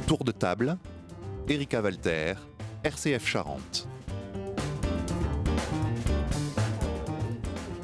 Tour de table, Erika Walter, RCF Charente.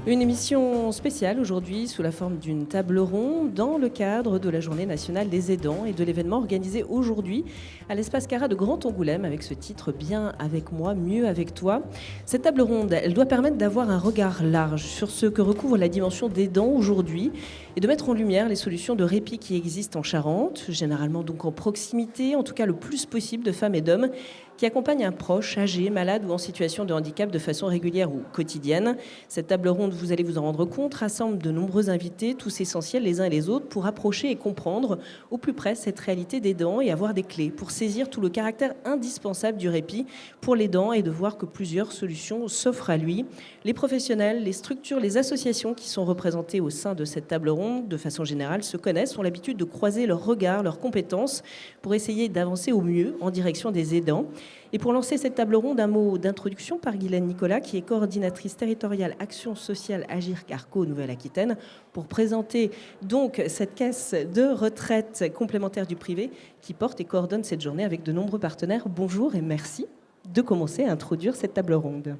Une émission spéciale aujourd'hui sous la forme d'une table ronde dans le cadre de la Journée nationale des aidants et de l'événement organisé aujourd'hui à l'Espace Cara de Grand Angoulême avec ce titre « Bien avec moi, mieux avec toi ». Cette table ronde, elle doit permettre d'avoir un regard large sur ce que recouvre la dimension d'aidant aujourd'hui et de mettre en lumière les solutions de répit qui existent en Charente, généralement donc en proximité, en tout cas le plus possible de femmes et d'hommes qui accompagnent un proche âgé, malade ou en situation de handicap de façon régulière ou quotidienne. Cette table ronde, vous allez vous en rendre compte, rassemble de nombreux invités, tous essentiels les uns et les autres, pour approcher et comprendre au plus près cette réalité d'aidant et avoir des clés pour saisir tout le caractère indispensable du répit pour l'aidant et de voir que plusieurs solutions s'offrent à lui. Les professionnels, les structures, les associations qui sont représentées au sein de cette table ronde, de façon générale, se connaissent, ont l'habitude de croiser leurs regards, leurs compétences pour essayer d'avancer au mieux en direction des aidants. Et pour lancer cette table ronde, un mot d'introduction par Guylaine Nicolas, qui est coordinatrice territoriale Action sociale Agir Carco Nouvelle-Aquitaine, pour présenter donc cette caisse de retraite complémentaire du privé qui porte et coordonne cette journée avec de nombreux partenaires. Bonjour et merci de commencer à introduire cette table ronde.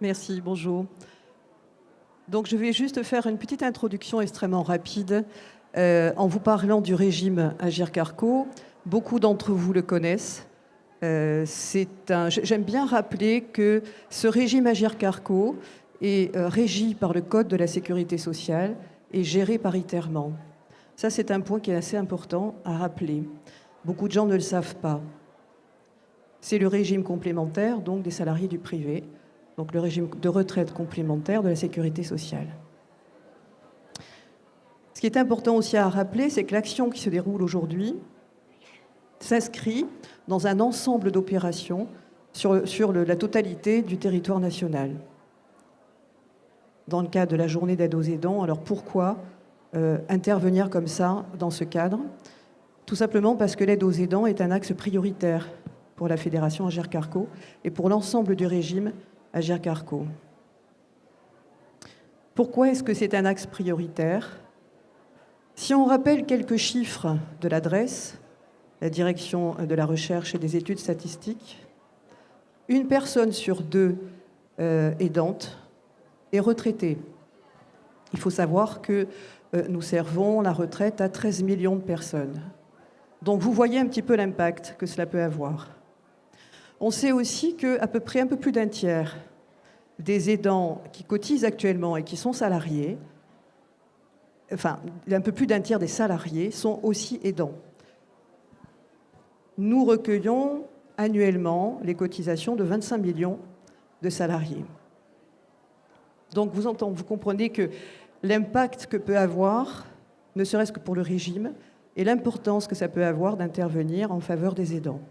Merci, bonjour. Donc je vais juste faire une petite introduction extrêmement rapide en vous parlant du régime Agir Carco. Beaucoup d'entre vous le connaissent. J'aime bien rappeler que ce régime Agir Carco est régi par le Code de la sécurité sociale et géré paritairement. Ça, c'est un point qui est assez important à rappeler. Beaucoup de gens ne le savent pas. C'est le régime complémentaire donc des salariés du privé, donc le régime de retraite complémentaire de la sécurité sociale. Ce qui est important aussi à rappeler, c'est que l'action qui se déroule aujourd'hui s'inscrit dans un ensemble d'opérations sur la totalité du territoire national. Dans le cadre de la journée d'aide aux aidants, alors pourquoi intervenir comme ça dans ce cadre ? Tout simplement parce que l'aide aux aidants est un axe prioritaire pour la Fédération Agir Carco et pour l'ensemble du régime Agir Carco. Pourquoi est-ce que c'est un axe prioritaire ? Si on rappelle quelques chiffres de l'adresse, la direction de la recherche et des études statistiques, une personne sur deux aidante est retraitée. Il faut savoir que nous servons la retraite à 13 millions de personnes. Donc vous voyez un petit peu l'impact que cela peut avoir. On sait aussi qu'à peu près un peu plus d'un tiers des aidants qui cotisent actuellement et qui sont salariés, enfin un peu plus d'un tiers des salariés sont aussi aidants. Nous recueillons annuellement les cotisations de 25 millions de salariés. Donc vous comprenez que l'impact que peut avoir, ne serait-ce que pour le régime, et l'importance que ça peut avoir d'intervenir en faveur des aidants.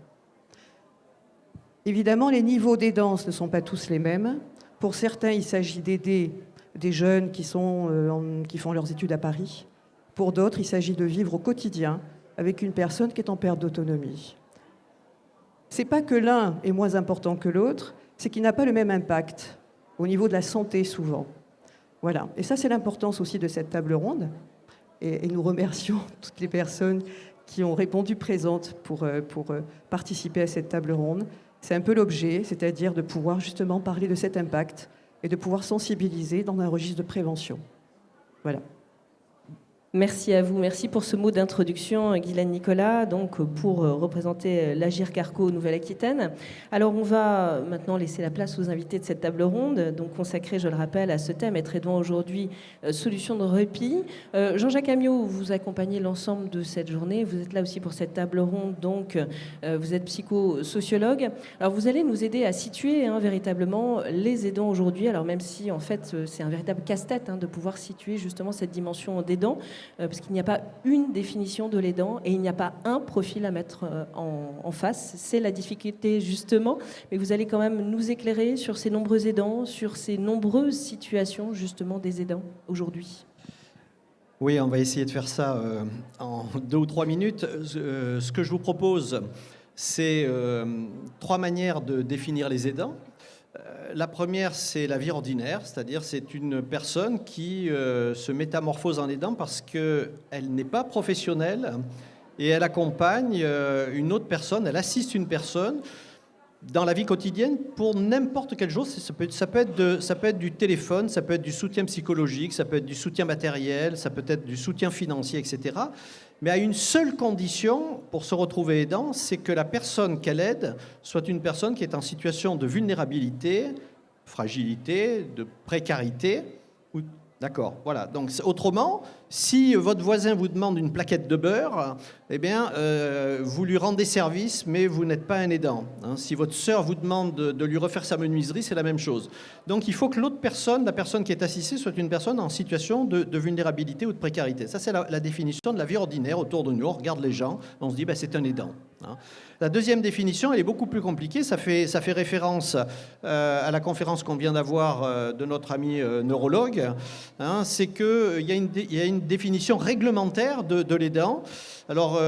Évidemment, les niveaux d'aidance ne sont pas tous les mêmes. Pour certains, il s'agit d'aider des jeunes qui font leurs études à Paris. Pour d'autres, il s'agit de vivre au quotidien avec une personne qui est en perte d'autonomie. C'est pas que l'un est moins important que l'autre, c'est qu'il n'a pas le même impact au niveau de la santé souvent. Voilà. Et ça, c'est l'importance aussi de cette table ronde. Et nous remercions toutes les personnes qui ont répondu présentes pour participer à cette table ronde. C'est un peu l'objet, c'est-à-dire de pouvoir justement parler de cet impact et de pouvoir sensibiliser dans un registre de prévention. Voilà. Merci à vous, merci pour ce mot d'introduction, Guylaine Nicolas, donc pour représenter l'Agir Carco Nouvelle-Aquitaine. Alors on va maintenant laisser la place aux invités de cette table ronde, donc consacrée, je le rappelle, à ce thème, être aidant aujourd'hui, solution de répit. Jean-Jacques Amiot, vous accompagnez l'ensemble de cette journée, vous êtes là aussi pour cette table ronde, donc vous êtes psychosociologue. Alors vous allez nous aider à situer véritablement les aidants aujourd'hui, alors même si en fait c'est un véritable casse-tête de pouvoir situer justement cette dimension d'aidant. Parce qu'il n'y a pas une définition de l'aidant et il n'y a pas un profil à mettre en face. C'est la difficulté justement, mais vous allez quand même nous éclairer sur ces nombreux aidants, sur ces nombreuses situations justement des aidants aujourd'hui. Oui, on va essayer de faire ça en 2 ou 3 minutes. Ce que je vous propose, c'est 3 manières de définir les aidants. La première, c'est la vie ordinaire, c'est-à-dire c'est une personne qui se métamorphose en aidant parce qu'elle n'est pas professionnelle et elle accompagne une autre personne, elle assiste une personne dans la vie quotidienne pour n'importe quelle chose. Ça peut être du téléphone, ça peut être du soutien psychologique, ça peut être du soutien matériel, ça peut être du soutien financier, etc. Mais à une seule condition pour se retrouver aidant, c'est que la personne qu'elle aide soit une personne qui est en situation de vulnérabilité, fragilité, de précarité. D'accord, voilà. Donc, autrement, si votre voisin vous demande une plaquette de beurre, eh bien, vous lui rendez service, mais vous n'êtes pas un aidant. Hein. Si votre sœur vous demande de lui refaire sa menuiserie, c'est la même chose. Donc, il faut que l'autre personne, la personne qui est assistée, soit une personne en situation de vulnérabilité ou de précarité. Ça, c'est la définition de la vie ordinaire autour de nous. On regarde les gens, on se dit, ben, c'est un aidant. Hein. La deuxième définition, elle est beaucoup plus compliquée. Ça fait référence à la conférence qu'on vient d'avoir de notre ami neurologue. Hein, c'est qu'il y a une définition réglementaire de l'aidant. Alors,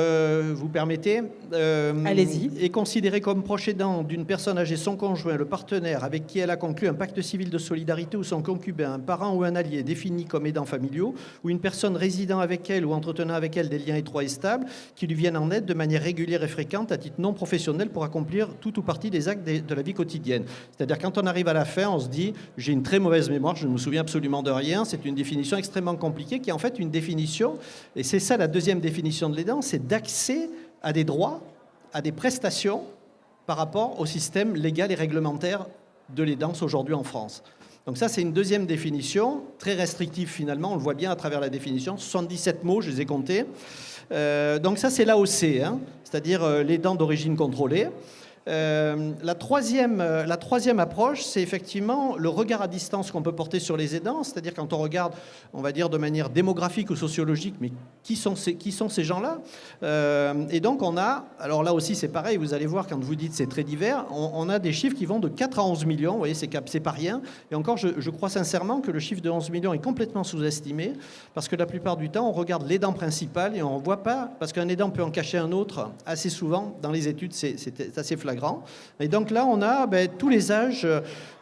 vous permettez Allez-y. Est considéré comme proche aidant d'une personne âgée, son conjoint, le partenaire avec qui elle a conclu un pacte civil de solidarité ou son concubin, un parent ou un allié défini comme aidant familiaux, ou une personne résidant avec elle ou entretenant avec elle des liens étroits et stables qui lui viennent en aide de manière régulière et fréquente à titre non professionnel pour accomplir tout ou partie des actes de la vie quotidienne. C'est-à-dire quand on arrive à la fin, on se dit « j'ai une très mauvaise mémoire, je ne me souviens absolument de rien ». C'est une définition extrêmement compliquée qui est en fait une définition, et c'est ça la deuxième définition de l'aidant, c'est d'accès à des droits, à des prestations par rapport au système légal et réglementaire de l'aidance aujourd'hui en France. Donc ça, c'est une deuxième définition, très restrictive finalement, on le voit bien à travers la définition, 77 mots, je les ai comptés. Donc ça, c'est l'AOC, hein, c'est-à-dire l'aidant d'origine contrôlée. La troisième approche, c'est effectivement le regard à distance qu'on peut porter sur les aidants, c'est-à-dire quand on regarde, on va dire de manière démographique ou sociologique, mais qui sont ces gens-là et donc on a, alors là aussi c'est pareil, vous allez voir quand vous dites c'est très divers, on a des chiffres qui vont de 4 à 11 millions, vous voyez, c'est pas rien, et encore je crois sincèrement que le chiffre de 11 millions est complètement sous-estimé, parce que la plupart du temps on regarde l'aidant principal et on ne voit pas, parce qu'un aidant peut en cacher un autre assez souvent, dans les études c'est assez flagrant. Et donc là, on a tous les âges,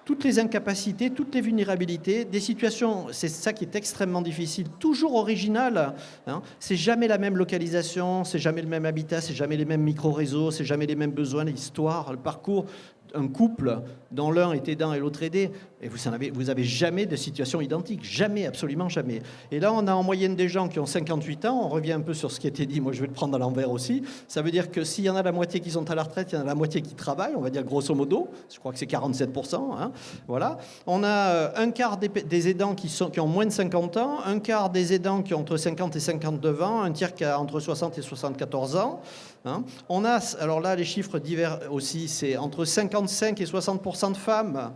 toutes les incapacités, toutes les vulnérabilités, des situations, c'est ça qui est extrêmement difficile, toujours original. Hein. C'est jamais la même localisation, c'est jamais le même habitat, c'est jamais les mêmes micro-réseaux, c'est jamais les mêmes besoins, l'histoire, le parcours. Un couple dont l'un est aidant et l'autre aidé, et vous avez jamais de situation identique, jamais, absolument jamais. Et là, on a en moyenne des gens qui ont 58 ans, on revient un peu sur ce qui a été dit, moi je vais le prendre à l'envers aussi, ça veut dire que s'il y en a la moitié qui sont à la retraite, il y en a la moitié qui travaillent, on va dire grosso modo, je crois que c'est 47%, hein, voilà. On a un quart des aidants qui ont moins de 50 ans, un quart des aidants qui ont entre 50 et 52 ans, un tiers qui a entre 60 et 74 ans. Hein. On a, alors là, les chiffres divers aussi, c'est entre 55 et 60% de femmes,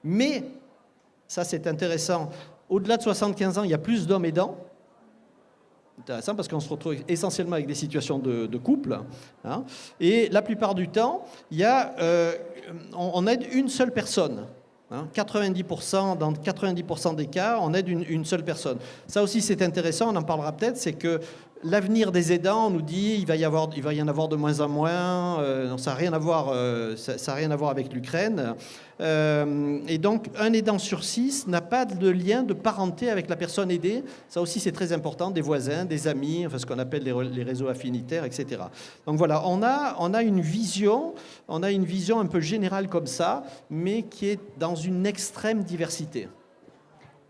mais, ça c'est intéressant, au-delà de 75 ans, il y a plus d'hommes aidants. Intéressant parce qu'on se retrouve essentiellement avec des situations de couple. Hein. Et la plupart du temps, on aide une seule personne. 90%, dans 90% des cas, on aide une seule personne. Ça aussi, c'est intéressant, on en parlera peut-être, c'est que l'avenir des aidants, on nous dit il va y en avoir de moins en moins, ça n'a rien à voir avec l'Ukraine. Et donc, un aidant sur 6 n'a pas de lien de parenté avec la personne aidée. Ça aussi, c'est très important, des voisins, des amis, enfin, ce qu'on appelle les réseaux affinitaires, etc. Donc voilà, on a une vision un peu générale comme ça, mais qui est dans une extrême diversité.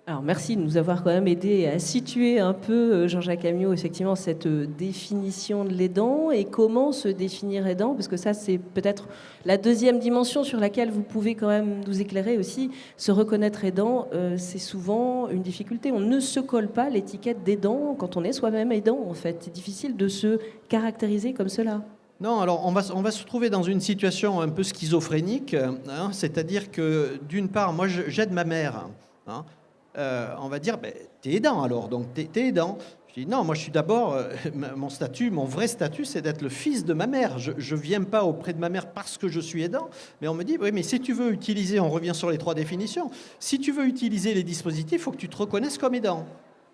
Alors merci de nous avoir quand même aidé à situer un peu, Jean-Jacques Amiot, effectivement, cette définition de l'aidant et comment se définir aidant, parce que ça, c'est peut-être la deuxième dimension sur laquelle vous pouvez quand même nous éclairer aussi. Se reconnaître aidant, c'est souvent une difficulté. On ne se colle pas l'étiquette d'aidant quand on est soi-même aidant, en fait. C'est difficile de se caractériser comme cela. Non, alors on va se trouver dans une situation un peu schizophrénique, hein, c'est-à-dire que d'une part, moi j'aide ma mère, hein, on va dire, t'es aidant alors, donc t'es aidant. Je dis non, moi je suis d'abord, mon vrai statut, c'est d'être le fils de ma mère. Je viens pas auprès de ma mère parce que je suis aidant, mais on me dit, oui, mais si tu veux utiliser, on revient sur les 3 définitions, si tu veux utiliser les dispositifs, il faut que tu te reconnaisses comme aidant.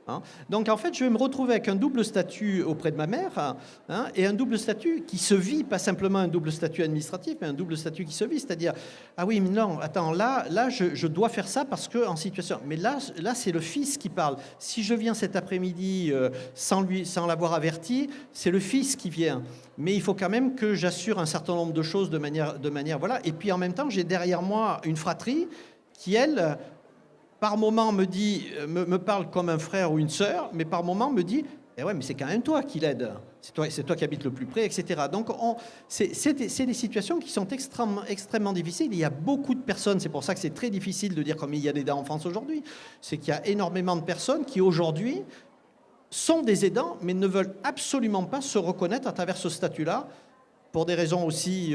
hein. Donc en fait, je vais me retrouver avec un double statut auprès de ma mère, hein, et un double statut qui se vit, pas simplement un double statut administratif, mais un double statut qui se vit, c'est-à-dire, ah oui, mais non, attends, là je dois faire ça parce que en situation. Mais là c'est le fils qui parle. Si je viens cet après-midi sans l'avoir averti, c'est le fils qui vient. Mais il faut quand même que j'assure un certain nombre de choses de manière voilà. Et puis en même temps, j'ai derrière moi une fratrie qui, elle, par moment me parle comme un frère ou une sœur, mais par moment me dit eh ouais, mais c'est quand même toi qui l'aide. C'est toi qui habites le plus près, etc. Donc c'est des situations qui sont extrêmement difficiles. Il y a beaucoup de personnes, c'est pour ça que c'est très difficile de dire combien il y a d'aidants en France aujourd'hui, c'est qu'il y a énormément de personnes qui aujourd'hui sont des aidants, mais ne veulent absolument pas se reconnaître à travers ce statut-là, pour des raisons aussi,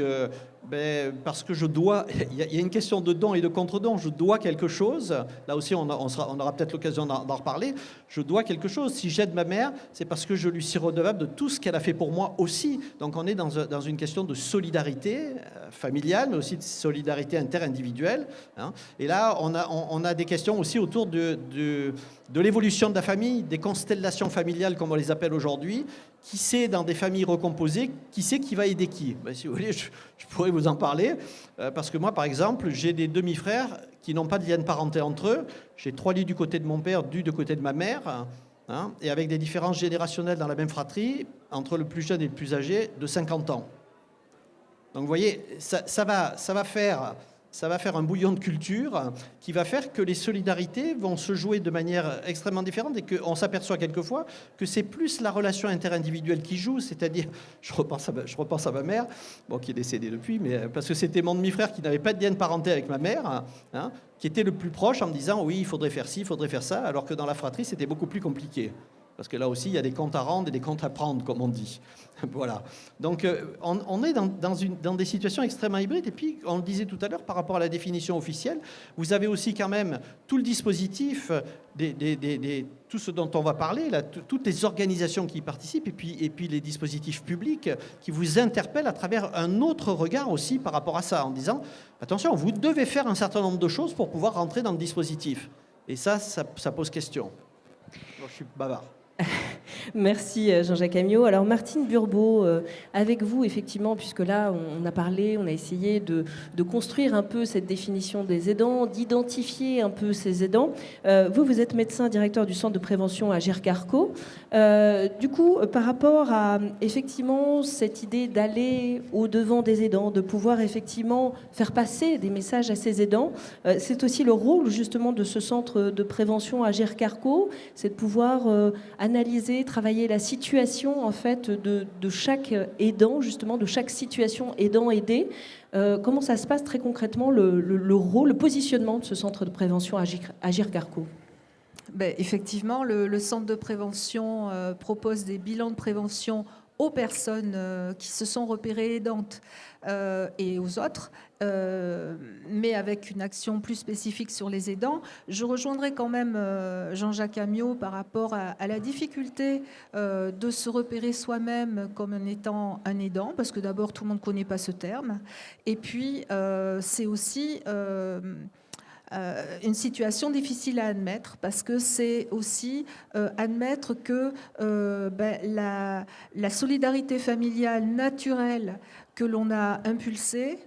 parce que je dois, il y a une question de don et de contre-don, je dois quelque chose, là aussi on aura peut-être l'occasion d'en reparler, je dois quelque chose. Si j'aide ma mère, c'est parce que je lui suis redevable de tout ce qu'elle a fait pour moi aussi. Donc on est dans une question de solidarité familiale, mais aussi de solidarité interindividuelle, hein. Et là, on a des questions aussi autour de l'évolution de la famille, des constellations familiales, comme on les appelle aujourd'hui. Qui sait, dans des familles recomposées, qui sait qui va aider qui? Si vous voulez, je pourrais vous en parler, parce que moi, par exemple, j'ai des demi-frères qui n'ont pas de lien de parenté entre eux. J'ai 3 lits du côté de mon père, du côté de ma mère, hein, et avec des différences générationnelles dans la même fratrie, entre le plus jeune et le plus âgé, de 50 ans. Donc vous voyez, ça va faire un bouillon de culture qui va faire que les solidarités vont se jouer de manière extrêmement différente et qu'on s'aperçoit quelquefois que c'est plus la relation interindividuelle qui joue, c'est-à-dire, je repense à ma mère, bon, qui est décédée depuis, mais parce que c'était mon demi-frère qui n'avait pas de lien de parenté avec ma mère, hein, qui était le plus proche en me disant oui, il faudrait faire ci, il faudrait faire ça, alors que dans la fratrie, c'était beaucoup plus compliqué. Parce que là aussi, il y a des comptes à rendre et des comptes à prendre, comme on dit. Voilà. Donc, on est dans des situations extrêmement hybrides. Et puis, on le disait tout à l'heure, par rapport à la définition officielle, vous avez aussi quand même tout le dispositif, tout ce dont on va parler, là, toutes les organisations qui y participent, et puis les dispositifs publics qui vous interpellent à travers un autre regard aussi par rapport à ça, en disant, attention, vous devez faire un certain nombre de choses pour pouvoir rentrer dans le dispositif. Et ça pose question. Alors, je suis bavard. Merci Jean-Jacques Amiot. Alors Martine Burbeau, avec vous effectivement, puisque là on a parlé, on a essayé de construire un peu cette définition des aidants, d'identifier un peu ces aidants. Vous êtes médecin directeur du centre de prévention à Agirc-Arrco. Du coup, par rapport à effectivement cette idée d'aller au-devant des aidants, de pouvoir effectivement faire passer des messages à ces aidants, c'est aussi le rôle justement de ce centre de prévention à Agirc-Arrco, c'est de pouvoir analyser, travailler la situation en fait de chaque aidant, justement de chaque situation aidant-aidé. Comment ça se passe très concrètement le rôle, le positionnement de ce centre de prévention à Agirc-Arrco? Effectivement, le centre de prévention propose des bilans de prévention aux personnes qui se sont repérées aidantes et aux autres, mais avec une action plus spécifique sur les aidants. Je rejoindrai quand même Jean-Jacques Amiot par rapport à la difficulté de se repérer soi-même comme en étant un aidant, parce que d'abord, tout le monde ne connaît pas ce terme. Et puis, c'est aussi une situation difficile à admettre, parce que c'est aussi admettre que la solidarité familiale naturelle que l'on a impulsée,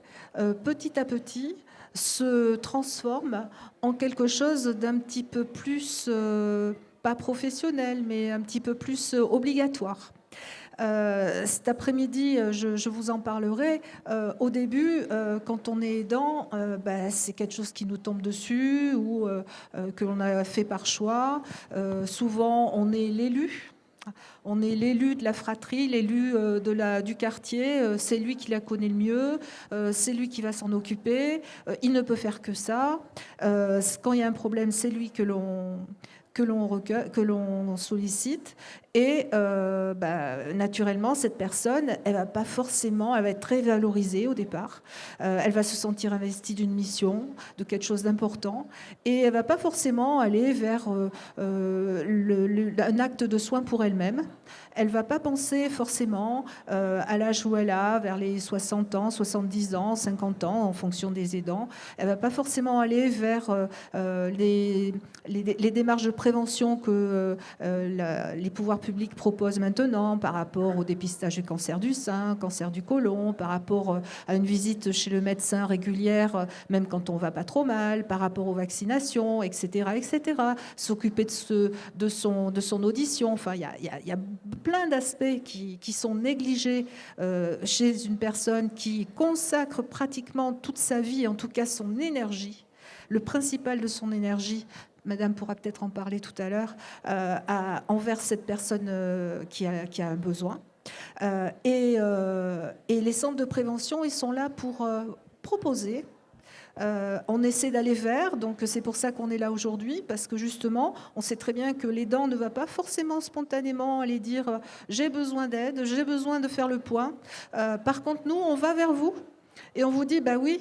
petit à petit, se transforme en quelque chose d'un petit peu plus, pas professionnel, mais un petit peu plus obligatoire. Cet après-midi, je vous en parlerai. Au début, quand on est aidant, c'est quelque chose qui nous tombe dessus ou que l'on a fait par choix. Souvent, on est l'élu. On est l'élu de la fratrie, l'élu du quartier. C'est lui qui la connaît le mieux. C'est lui qui va s'en occuper. Il ne peut faire que ça. Quand il y a un problème, c'est lui que l'on sollicite. Et naturellement, cette personne, elle va être très valorisée au départ. Elle va se sentir investie d'une mission, de quelque chose d'important, et elle va pas forcément aller vers un acte de soin pour elle-même. Elle va pas penser forcément à l'âge où elle a, vers les 60 ans, 70 ans, 50 ans, en fonction des aidants. Elle va pas forcément aller vers les démarches de prévention que les pouvoirs publics proposent maintenant par rapport au dépistage du cancer du sein, cancer du côlon, par rapport à une visite chez le médecin régulière, même quand on va pas trop mal, par rapport aux vaccinations, etc., etc. S'occuper de son audition. Enfin, il y a plein d'aspects qui sont négligés chez une personne qui consacre pratiquement toute sa vie, en tout cas son énergie, le principal de son énergie. Madame pourra peut-être en parler tout à l'heure, envers cette personne qui a un besoin. Et les centres de prévention, ils sont là pour proposer. On essaie d'aller vers, donc c'est pour ça qu'on est là aujourd'hui, parce que justement, on sait très bien que l'aidant ne va pas forcément spontanément aller dire « j'ai besoin d'aide, j'ai besoin de faire le point ». Par contre, nous, on va vers vous et on vous dit « bah oui ».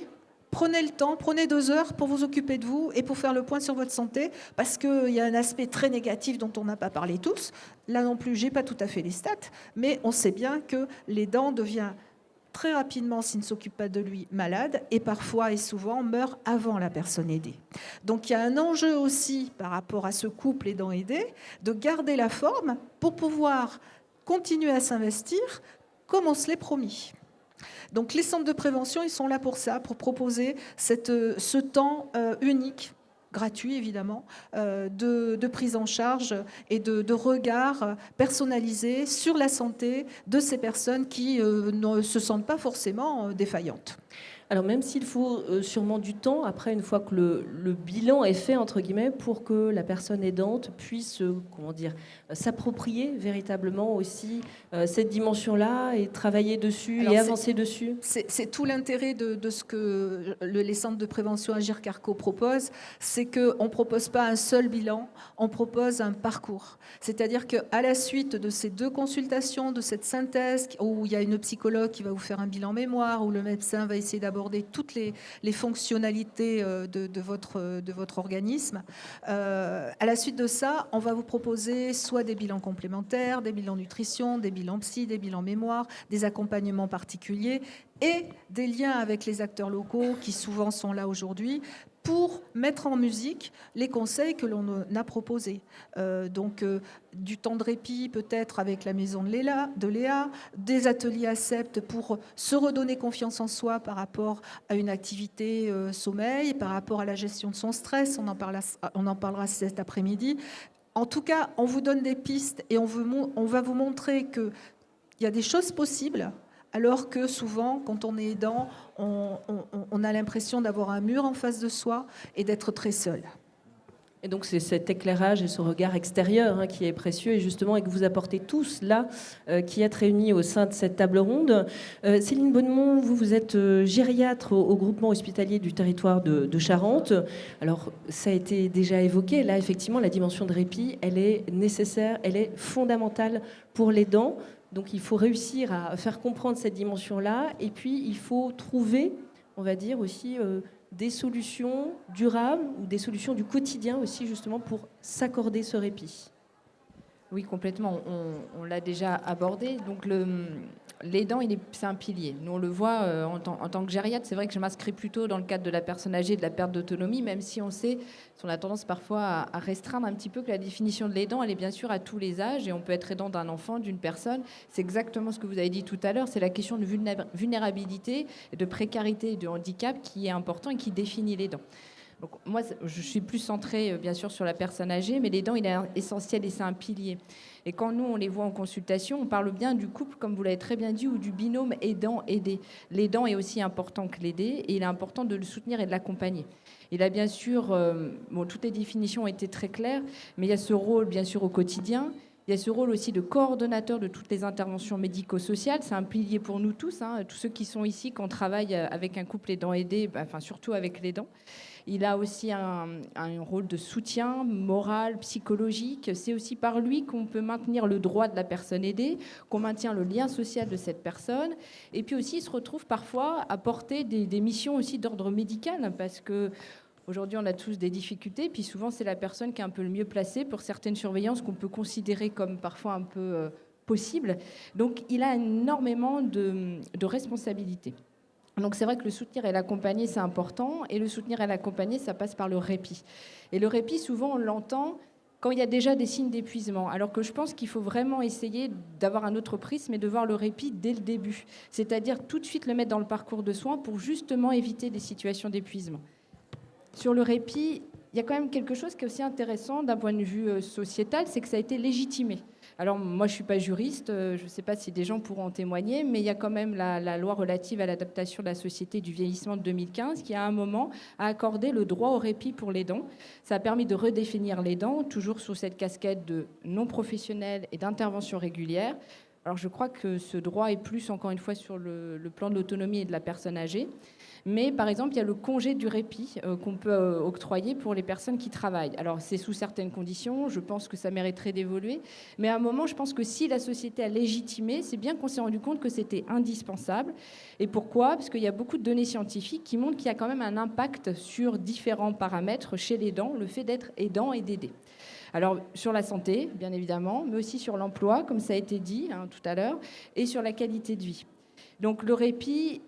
Prenez le temps, prenez 2 heures pour vous occuper de vous et pour faire le point sur votre santé, parce qu'il y a un aspect très négatif dont on n'a pas parlé tous. Là non plus, je n'ai pas tout à fait les stats, mais on sait bien que l'aidant devient très rapidement, s'il ne s'occupe pas de lui, malade, et parfois et souvent meurt avant la personne aidée. Donc il y a un enjeu aussi par rapport à ce couple aidant-aidé, de garder la forme pour pouvoir continuer à s'investir comme on se l'est promis. Donc les centres de prévention, ils sont là pour ça, pour proposer ce temps unique, gratuit évidemment, de prise en charge et de regard personnalisé sur la santé de ces personnes qui ne se sentent pas forcément défaillantes. Alors même s'il faut sûrement du temps, après, une fois que le bilan est fait, entre guillemets, pour que la personne aidante puisse s'approprier véritablement aussi cette dimension-là et travailler dessus. Alors, et avancer dessus. C'est tout l'intérêt de ce que les centres de prévention Agir Carco proposent, c'est qu'on ne propose pas un seul bilan, on propose un parcours. C'est-à-dire qu'à la suite de ces 2 consultations, de cette synthèse, où il y a une psychologue qui va vous faire un bilan mémoire, où le médecin va essayer d'aborder toutes les fonctionnalités de votre organisme. À la suite de ça, on va vous proposer soit des bilans complémentaires, des bilans nutrition, des bilans psy, des bilans mémoire, des accompagnements particuliers et des liens avec les acteurs locaux qui souvent sont là aujourd'hui pour mettre en musique les conseils que l'on a proposés. Du temps de répit peut-être avec la maison de Léa, des ateliers ACEPT pour se redonner confiance en soi par rapport à une activité sommeil, par rapport à la gestion de son stress, on en parlera cet après-midi. En tout cas, on vous donne des pistes et on va vous montrer qu'il y a des choses possibles, alors que souvent, quand on est aidant, on a l'impression d'avoir un mur en face de soi et d'être très seul. Et donc c'est cet éclairage et ce regard extérieur qui est précieux et justement et que vous apportez tous là, qui êtes réunis au sein de cette table ronde. Céline Bonnemont, vous êtes gériatre au groupement hospitalier du territoire de Charente. Alors ça a été déjà évoqué, là effectivement la dimension de répit, elle est nécessaire, elle est fondamentale pour l'aidant. Donc il faut réussir à faire comprendre cette dimension-là et puis il faut trouver, on va dire aussi, des solutions durables ou des solutions du quotidien aussi justement pour s'accorder ce répit. Oui, complètement. On l'a déjà abordé. Donc l'aidant, c'est un pilier. Nous, on le voit en tant que gériatre. C'est vrai que je m'inscris plutôt dans le cadre de la personne âgée, de la perte d'autonomie, même si on sait, on a tendance parfois à restreindre un petit peu que la définition de l'aidant, elle est bien sûr à tous les âges et on peut être aidant d'un enfant, d'une personne. C'est exactement ce que vous avez dit tout à l'heure. C'est la question de vulnérabilité, de précarité et de handicap qui est important et qui définit l'aidant. Donc, moi, je suis plus centrée, bien sûr, sur la personne âgée, mais l'aidant, il est essentiel et c'est un pilier. Et quand nous, on les voit en consultation, on parle bien du couple, comme vous l'avez très bien dit, ou du binôme aidant-aidé. L'aidant est aussi important que l'aidé et il est important de le soutenir et de l'accompagner. Et là, bien sûr, toutes les définitions ont été très claires, mais il y a ce rôle, bien sûr, au quotidien. Il y a ce rôle aussi de coordonnateur de toutes les interventions médico-sociales. C'est un pilier pour nous tous, hein, tous ceux qui sont ici, qu'on travaille avec un couple aidant aidé, enfin surtout avec l'aidant. Il a aussi un rôle de soutien moral, psychologique. C'est aussi par lui qu'on peut maintenir le droit de la personne aidée, qu'on maintient le lien social de cette personne. Et puis aussi, il se retrouve parfois à porter des missions aussi d'ordre médical, parce que aujourd'hui, on a tous des difficultés, puis souvent, c'est la personne qui est un peu le mieux placée pour certaines surveillances qu'on peut considérer comme parfois un peu possibles. Donc, il a énormément de responsabilités. Donc, c'est vrai que le soutenir et l'accompagner, c'est important. Et le soutenir et l'accompagner, ça passe par le répit. Et le répit, souvent, on l'entend quand il y a déjà des signes d'épuisement. Alors que je pense qu'il faut vraiment essayer d'avoir un autre prisme et de voir le répit dès le début. C'est-à-dire tout de suite le mettre dans le parcours de soins pour justement éviter des situations d'épuisement. Sur le répit, il y a quand même quelque chose qui est aussi intéressant d'un point de vue sociétal, c'est que ça a été légitimé. Alors moi, je ne suis pas juriste, je ne sais pas si des gens pourront en témoigner, mais il y a quand même la loi relative à l'adaptation de la société du vieillissement de 2015 qui, à un moment, a accordé le droit au répit pour l'aidant. Ça a permis de redéfinir l'aidant, toujours sous cette casquette de non professionnel et d'intervention régulière. Alors je crois que ce droit est plus, encore une fois, sur le plan de l'autonomie et de la personne âgée. Mais par exemple, il y a le congé du répit qu'on peut octroyer pour les personnes qui travaillent. Alors c'est sous certaines conditions, je pense que ça mériterait d'évoluer. Mais à un moment, je pense que si la société a légitimé, c'est bien qu'on s'est rendu compte que c'était indispensable. Et pourquoi ? Parce qu'il y a beaucoup de données scientifiques qui montrent qu'il y a quand même un impact sur différents paramètres chez l'aidant, le fait d'être aidant et d'aider. Alors, sur la santé, bien évidemment, mais aussi sur l'emploi, comme ça a été dit tout à l'heure, et sur la qualité de vie. Donc, le répit,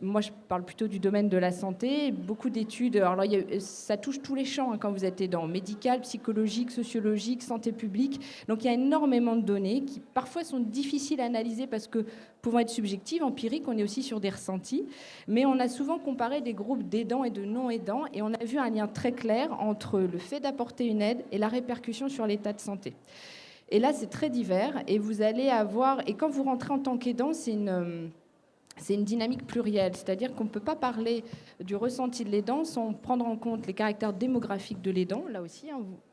moi, je parle plutôt du domaine de la santé. Beaucoup d'études, alors là, ça touche tous les champs quand vous êtes aidant, médical, psychologique, sociologique, santé publique. Donc, il y a énormément de données qui, parfois, sont difficiles à analyser parce que, pouvant être subjectives, empiriques, on est aussi sur des ressentis. Mais on a souvent comparé des groupes d'aidants et de non-aidants et on a vu un lien très clair entre le fait d'apporter une aide et la répercussion sur l'état de santé. Et là, c'est très divers et vous allez avoir... Et quand vous rentrez en tant qu'aidant, c'est une dynamique plurielle, c'est-à-dire qu'on ne peut pas parler du ressenti de l'aidant sans prendre en compte les caractères démographiques de l'aidant, là aussi,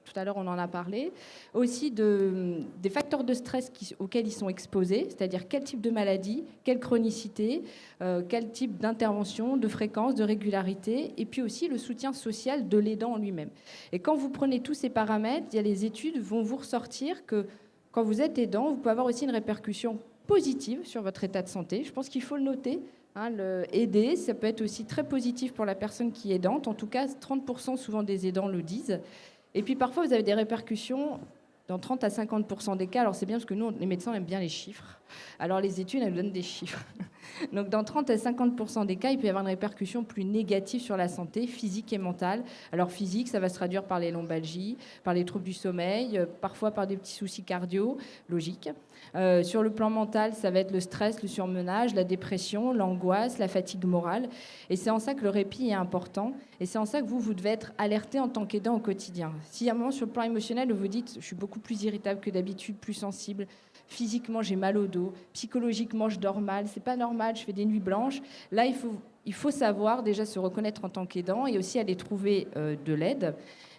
tout à l'heure on en a parlé, aussi des facteurs de stress auxquels ils sont exposés, c'est-à-dire quel type de maladie, quelle chronicité, quel type d'intervention, de fréquence, de régularité, et puis aussi le soutien social de l'aidant en lui-même. Et quand vous prenez tous ces paramètres, les études vont vous ressortir que quand vous êtes aidant, vous pouvez avoir aussi une répercussion positive sur votre état de santé. Je pense qu'il faut le noter. Aider, ça peut être aussi très positif pour la personne qui est aidante. En tout cas, 30% souvent des aidants le disent. Et puis parfois, vous avez des répercussions dans 30 à 50% des cas. Alors c'est bien parce que nous, les médecins, aiment bien les chiffres. Alors les études, elles donnent des chiffres. Donc dans 30 à 50% des cas, il peut y avoir une répercussion plus négative sur la santé physique et mentale. Alors physique, ça va se traduire par les lombalgies, par les troubles du sommeil, parfois par des petits soucis cardio, logique. Sur le plan mental, ça va être le stress, le surmenage, la dépression, l'angoisse, la fatigue morale. Et c'est en ça que le répit est important. Et c'est en ça que vous devez être alerté en tant qu'aidant au quotidien. Si à un moment, sur le plan émotionnel, vous dites « je suis beaucoup plus irritable que d'habitude, plus sensible », physiquement, j'ai mal au dos, psychologiquement, je dors mal, c'est pas normal, je fais des nuits blanches. Là, il faut savoir déjà se reconnaître en tant qu'aidant et aussi aller trouver de l'aide.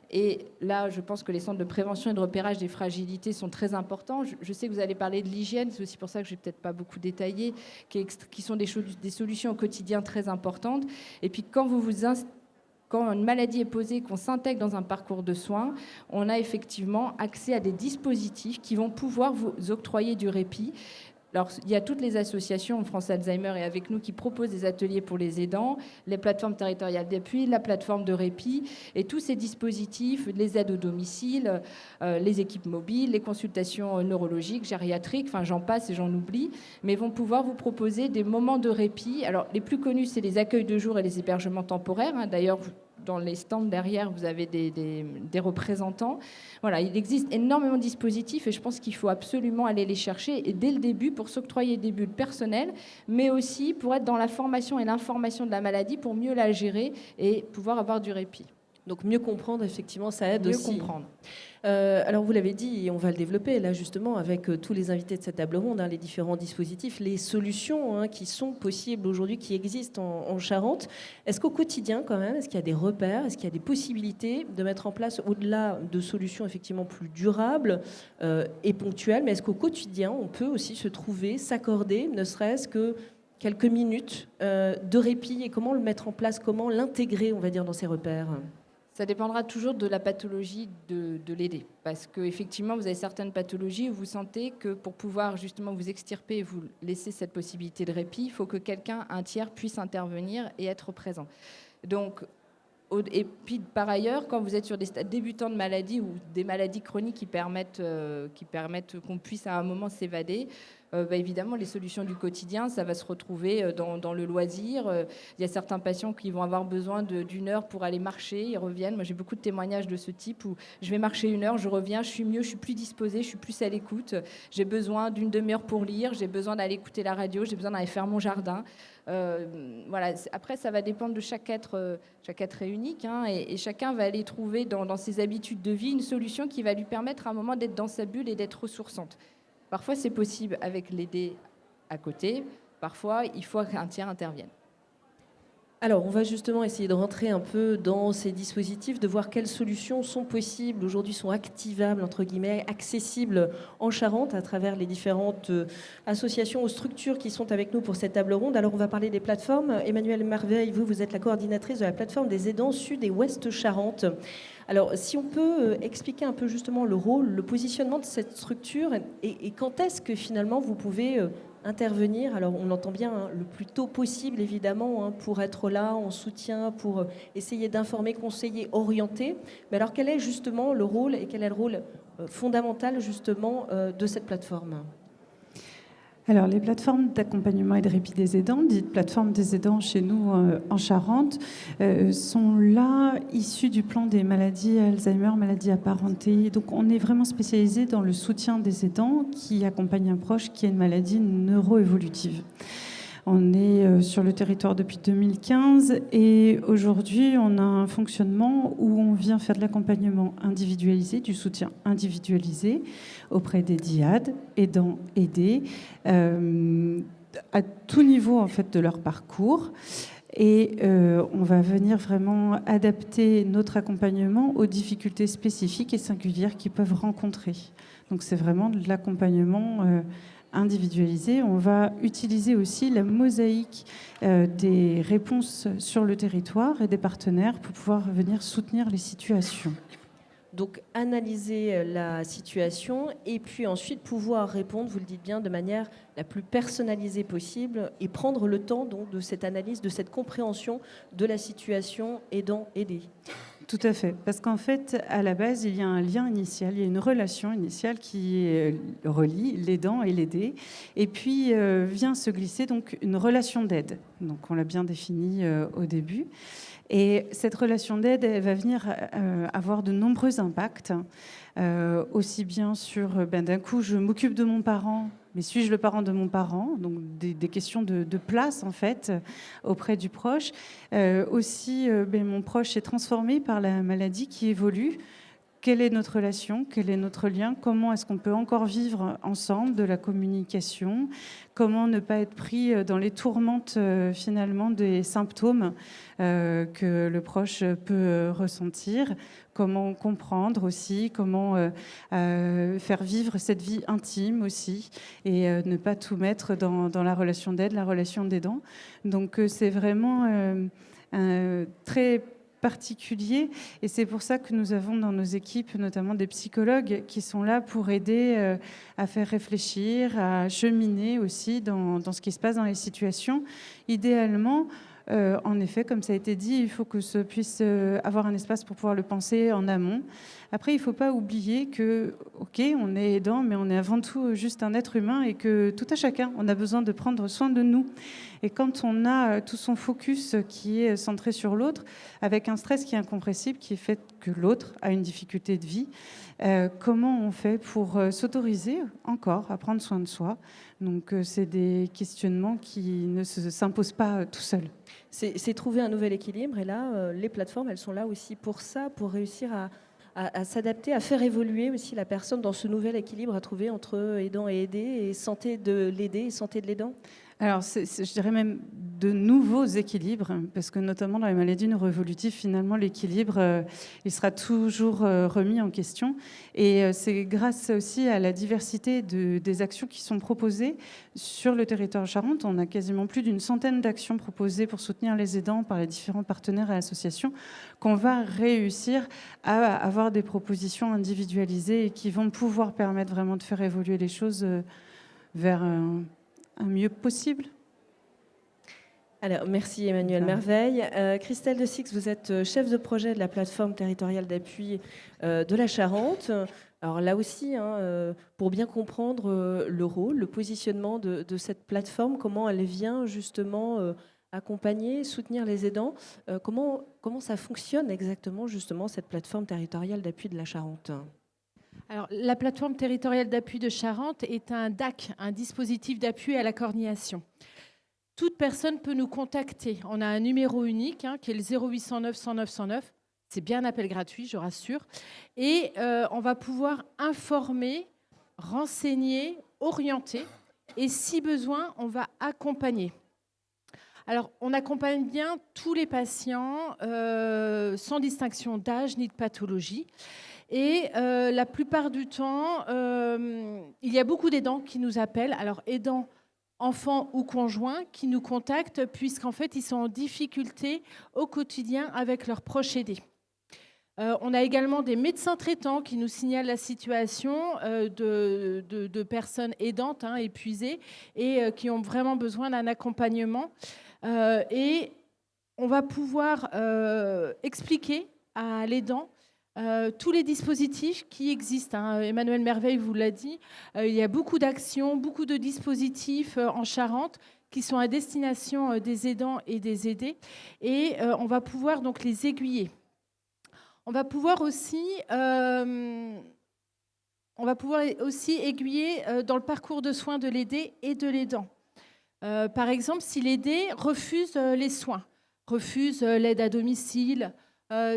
Et là, je pense que les centres de prévention et de repérage des fragilités sont très importants. Je sais que vous allez parler de l'hygiène, c'est aussi pour ça que je vais peut-être pas beaucoup détailler, qui sont des solutions au quotidien très importantes. Et puis, quand une maladie est posée, qu'on s'intègre dans un parcours de soins, on a effectivement accès à des dispositifs qui vont pouvoir vous octroyer du répit. Alors, il y a toutes les associations, France Alzheimer est avec nous, qui proposent des ateliers pour les aidants, les plateformes territoriales d'appui, la plateforme de répit, et tous ces dispositifs, les aides au domicile, les équipes mobiles, les consultations neurologiques, gériatriques, enfin j'en passe et j'en oublie, mais vont pouvoir vous proposer des moments de répit. Alors, les plus connus, c'est les accueils de jour et les hébergements temporaires. D'ailleurs, dans les stands derrière, vous avez des représentants. Voilà, il existe énormément de dispositifs et je pense qu'il faut absolument aller les chercher et dès le début pour s'octroyer des bulles personnelles, mais aussi pour être dans la formation et l'information de la maladie pour mieux la gérer et pouvoir avoir du répit. Donc mieux comprendre, effectivement, ça aide aussi. Mieux comprendre. Alors vous l'avez dit, et on va le développer là justement avec tous les invités de cette table ronde, les différents dispositifs, les solutions qui sont possibles aujourd'hui, qui existent en Charente. Est-ce qu'au quotidien quand même, est-ce qu'il y a des repères, est-ce qu'il y a des possibilités de mettre en place, au-delà de solutions effectivement plus durables et ponctuelles, mais est-ce qu'au quotidien on peut aussi se trouver, s'accorder, ne serait-ce que quelques minutes de répit, et comment le mettre en place, comment l'intégrer, on va dire, dans ces repères? Ça dépendra toujours de la pathologie de l'aider. Parce qu'effectivement, vous avez certaines pathologies où vous sentez que pour pouvoir justement vous extirper et vous laisser cette possibilité de répit, il faut que quelqu'un, un tiers, puisse intervenir et être présent. Donc, et puis par ailleurs, quand vous êtes sur des stades débutants de maladie ou des maladies chroniques qui permettent qu'on puisse à un moment s'évader, évidemment, les solutions du quotidien, ça va se retrouver dans le loisir. Il y a certains patients qui vont avoir besoin d'une heure pour aller marcher, ils reviennent. Moi, j'ai beaucoup de témoignages de ce type où je vais marcher une heure, je reviens, je suis mieux, je suis plus disposée, je suis plus à l'écoute. J'ai besoin d'une demi-heure pour lire, j'ai besoin d'aller écouter la radio, j'ai besoin d'aller faire mon jardin. Voilà. Après, ça va dépendre de chaque être est unique, et chacun va aller trouver dans ses habitudes de vie une solution qui va lui permettre à un moment d'être dans sa bulle et d'être ressourçante. Parfois, c'est possible avec l'aider à côté. Parfois, il faut qu'un tiers intervienne. Alors, on va justement essayer de rentrer un peu dans ces dispositifs, de voir quelles solutions sont possibles, aujourd'hui sont activables, entre guillemets, accessibles en Charente à travers les différentes associations ou structures qui sont avec nous pour cette table ronde. Alors, on va parler des plateformes. Emmanuelle Merveille, vous êtes la coordinatrice de la plateforme des aidants Sud et Ouest Charente. Alors, si on peut expliquer un peu justement le rôle, le positionnement de cette structure et quand est-ce que finalement vous pouvez intervenir, alors on l'entend bien, le plus tôt possible évidemment, pour être là en soutien, pour essayer d'informer, conseiller, orienter. Mais alors quel est justement le rôle et quel est le rôle fondamental justement de cette plateforme ? Alors, les plateformes d'accompagnement et de répit des aidants, dites plateformes des aidants chez nous en Charente, sont là issues du plan des maladies Alzheimer, maladies apparentées. Donc, on est vraiment spécialisé dans le soutien des aidants qui accompagnent un proche qui a une maladie neuroévolutive. On est sur le territoire depuis 2015 et aujourd'hui, on a un fonctionnement où on vient faire de l'accompagnement individualisé, du soutien individualisé auprès des DIAD, aidants aidés, à tout niveau en fait de leur parcours. Et on va venir vraiment adapter notre accompagnement aux difficultés spécifiques et singulières qu'ils peuvent rencontrer. Donc c'est vraiment de l'accompagnement individualisé. On va utiliser aussi la mosaïque des réponses sur le territoire et des partenaires pour pouvoir venir soutenir les situations. Donc analyser la situation et puis ensuite pouvoir répondre, vous le dites bien, de manière la plus personnalisée possible et prendre le temps donc, de cette analyse, de cette compréhension de la situation aidant-aidé. Tout à fait, parce qu'en fait, à la base, il y a un lien initial, il y a une relation initiale qui relie l'aidant et l'aidé, et puis vient se glisser donc une relation d'aide. Donc on l'a bien défini au début. Et cette relation d'aide, elle va venir avoir de nombreux impacts, aussi bien sur, d'un coup, je m'occupe de mon parent, mais suis-je le parent de mon parent ? Donc des questions de place, en fait, auprès du proche. Aussi, mon proche est transformé par la maladie qui évolue. Quelle est notre relation ? Quel est notre lien ? Comment est-ce qu'on peut encore vivre ensemble de la communication ? Comment ne pas être pris dans les tourmentes finalement des symptômes que le proche peut ressentir ? Comment comprendre aussi ? Comment faire vivre cette vie intime aussi ? Et ne pas tout mettre dans la relation d'aide, la relation d'aidant. Donc c'est vraiment très particulier et c'est pour ça que nous avons dans nos équipes notamment des psychologues qui sont là pour aider à faire réfléchir, à cheminer aussi dans ce qui se passe dans les situations. Idéalement, en effet, comme ça a été dit, il faut que ce puisse avoir un espace pour pouvoir le penser en amont. Après, il ne faut pas oublier que, ok, on est aidant, mais on est avant tout juste un être humain et que tout à chacun, on a besoin de prendre soin de nous. Et quand on a tout son focus qui est centré sur l'autre, avec un stress qui est incompressible, qui est fait que l'autre a une difficulté de vie, comment on fait pour s'autoriser encore à prendre soin de soi ? Donc, c'est des questionnements qui ne s'imposent pas tout seuls. C'est trouver un nouvel équilibre. Et là, les plateformes, elles sont là aussi pour ça, pour réussir à s'adapter, à faire évoluer aussi la personne dans ce nouvel équilibre à trouver entre aidant et aidé, et santé de l'aider et santé de l'aidant? Alors, je dirais même de nouveaux équilibres, parce que notamment dans les maladies neuroévolutives, finalement, l'équilibre, il sera toujours remis en question. Et c'est grâce aussi à la diversité des actions qui sont proposées sur le territoire de Charente. On a quasiment plus d'une centaine d'actions proposées pour soutenir les aidants par les différents partenaires et associations, qu'on va réussir à avoir des propositions individualisées et qui vont pouvoir permettre vraiment de faire évoluer les choses vers un mieux possible. Alors, merci Emmanuelle Merveille. Christelle de Six, vous êtes chef de projet de la plateforme territoriale d'appui de la Charente. Alors là aussi, pour bien comprendre le rôle, le positionnement de cette plateforme, comment elle vient justement accompagner, soutenir les aidants, comment ça fonctionne exactement justement cette plateforme territoriale d'appui de la Charente? Alors, la plateforme territoriale d'appui de Charente est un DAC, un dispositif d'appui à la coordination. Toute personne peut nous contacter. On a un numéro unique qui est le 0809 109 109. C'est bien un appel gratuit, je rassure. Et on va pouvoir informer, renseigner, orienter. Et si besoin, on va accompagner. Alors, on accompagne bien tous les patients sans distinction d'âge ni de pathologie. Et la plupart du temps, il y a beaucoup d'aidants qui nous appellent, alors aidants, enfants ou conjoints, qui nous contactent puisqu'en fait, ils sont en difficulté au quotidien avec leurs proches aidés. On a également des médecins traitants qui nous signalent la situation de personnes aidantes, épuisées, et qui ont vraiment besoin d'un accompagnement. Et on va pouvoir expliquer à l'aidant tous les dispositifs qui existent. Emmanuelle Merveille vous l'a dit, il y a beaucoup d'actions, beaucoup de dispositifs en Charente qui sont à destination des aidants et des aidés. Et on va pouvoir donc les aiguiller. On va pouvoir aussi aiguiller dans le parcours de soins de l'aidé et de l'aidant. Par exemple, si l'aidé refuse les soins, refuse l'aide à domicile, on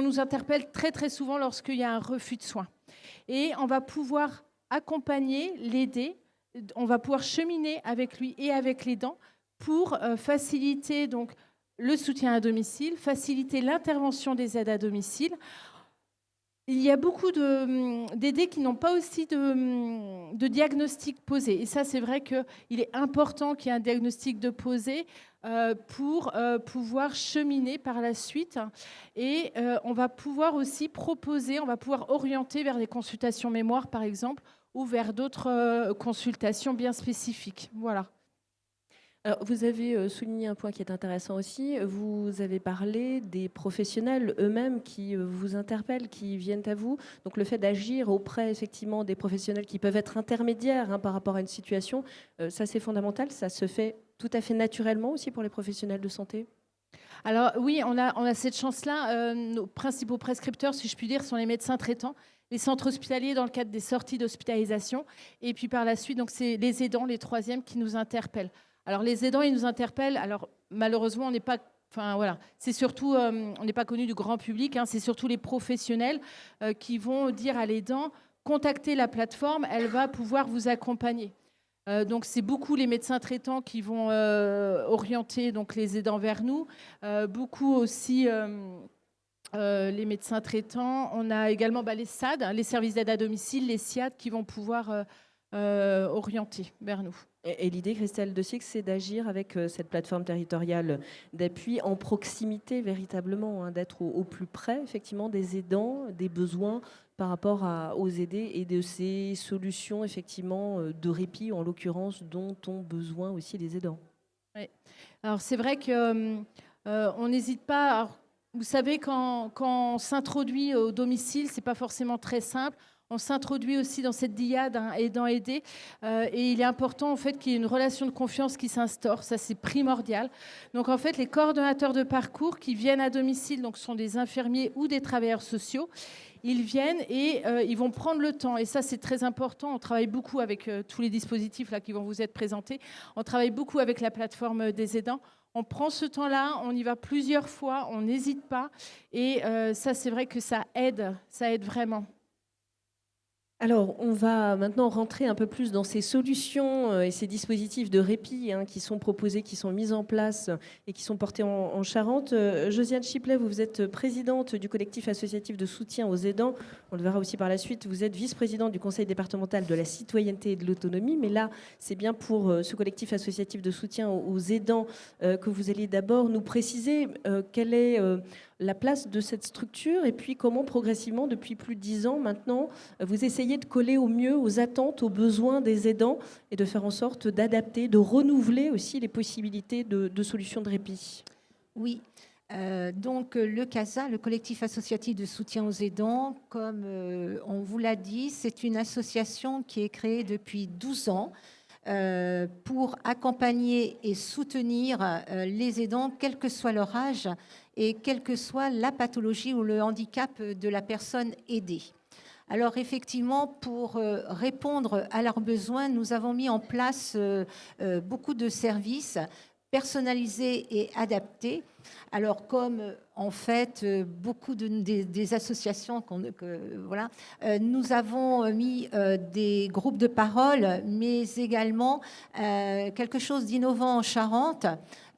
nous interpelle très très souvent lorsqu'il y a un refus de soins. Et on va pouvoir accompagner l'aidé, on va pouvoir cheminer avec lui et avec l'aidant pour faciliter donc le soutien à domicile, faciliter l'intervention des aides à domicile. Il y a beaucoup d'aidés qui n'ont pas aussi de diagnostic posé. Et ça, c'est vrai qu'il est important qu'il y ait un diagnostic de posé pour pouvoir cheminer par la suite. Et on va pouvoir aussi proposer, on va pouvoir orienter vers des consultations mémoire, par exemple, ou vers d'autres consultations bien spécifiques. Voilà. Alors, vous avez souligné un point qui est intéressant aussi. Vous avez parlé des professionnels eux-mêmes qui vous interpellent, qui viennent à vous. Donc, le fait d'agir auprès, effectivement, des professionnels qui peuvent être intermédiaires par rapport à une situation, ça, c'est fondamental. Ça se fait tout à fait naturellement aussi pour les professionnels de santé? Alors, oui, on a cette chance-là. Nos principaux prescripteurs, si je puis dire, sont les médecins traitants, les centres hospitaliers dans le cadre des sorties d'hospitalisation. Et puis, par la suite, donc, c'est les aidants, les troisièmes, qui nous interpellent. Alors, les aidants, ils nous interpellent. Alors, malheureusement, on n'est pas... Enfin, voilà. C'est surtout... on n'est pas connu du grand public. C'est surtout les professionnels qui vont dire à l'aidant, contactez la plateforme, elle va pouvoir vous accompagner. Donc, c'est beaucoup les médecins traitants qui vont orienter donc, les aidants vers nous. Beaucoup aussi... les médecins traitants. On a également les SAD, les services d'aide à domicile, les SIAD, qui vont pouvoir orienter vers nous. Et l'idée, Christelle de Six, c'est d'agir avec cette plateforme territoriale d'appui en proximité véritablement, d'être au plus près effectivement des aidants, des besoins par rapport aux aidés et de ces solutions effectivement de répit en l'occurrence dont ont besoin aussi les aidants. Oui. Alors c'est vrai que on n'hésite pas. Alors, vous savez, quand on s'introduit au domicile, c'est pas forcément très simple. On s'introduit aussi dans cette dyade aidant-aidé. Et il est important en fait, qu'il y ait une relation de confiance qui s'instaure. Ça, c'est primordial. Donc, en fait, les coordonnateurs de parcours qui viennent à domicile, donc, sont des infirmiers ou des travailleurs sociaux. Ils viennent et ils vont prendre le temps. Et ça, c'est très important. On travaille beaucoup avec tous les dispositifs là, qui vont vous être présentés. On travaille beaucoup avec la plateforme des aidants. On prend ce temps-là, on y va plusieurs fois, on n'hésite pas. Et ça, c'est vrai que ça aide vraiment. Alors, on va maintenant rentrer un peu plus dans ces solutions et ces dispositifs de répit qui sont proposés, qui sont mis en place et qui sont portés en Charente. Josiane Chiplet, vous êtes présidente du collectif associatif de soutien aux aidants. On le verra aussi par la suite. Vous êtes vice-présidente du conseil départemental de la citoyenneté et de l'autonomie. Mais là, c'est bien pour ce collectif associatif de soutien aux aidants que vous allez d'abord nous préciser quelle est la place de cette structure et puis comment progressivement, depuis plus de 10 ans maintenant, vous essayez de coller au mieux aux attentes, aux besoins des aidants et de faire en sorte d'adapter, de renouveler aussi les possibilités de solutions de répit. Oui. Donc le CASA, le collectif associatif de soutien aux aidants, comme on vous l'a dit, c'est une association qui est créée depuis 12 ans pour accompagner et soutenir les aidants, quel que soit leur âge et quelle que soit la pathologie ou le handicap de la personne aidée. Alors effectivement, pour répondre à leurs besoins, nous avons mis en place beaucoup de services personnalisés et adaptés. Alors comme en fait beaucoup des associations, voilà, nous avons mis des groupes de parole, mais également quelque chose d'innovant en Charente,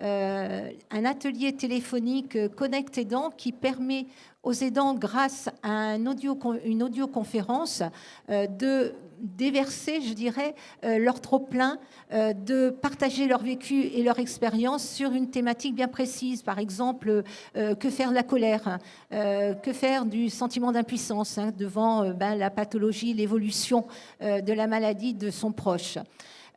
un atelier téléphonique Connect Aidant qui permet aux aidants, grâce à une audioconférence, de déverser, je dirais, leur trop-plein, de partager leur vécu et leur expérience sur une thématique bien précise. Par exemple, que faire de la colère, que faire du sentiment d'impuissance devant la pathologie, l'évolution de la maladie de son proche.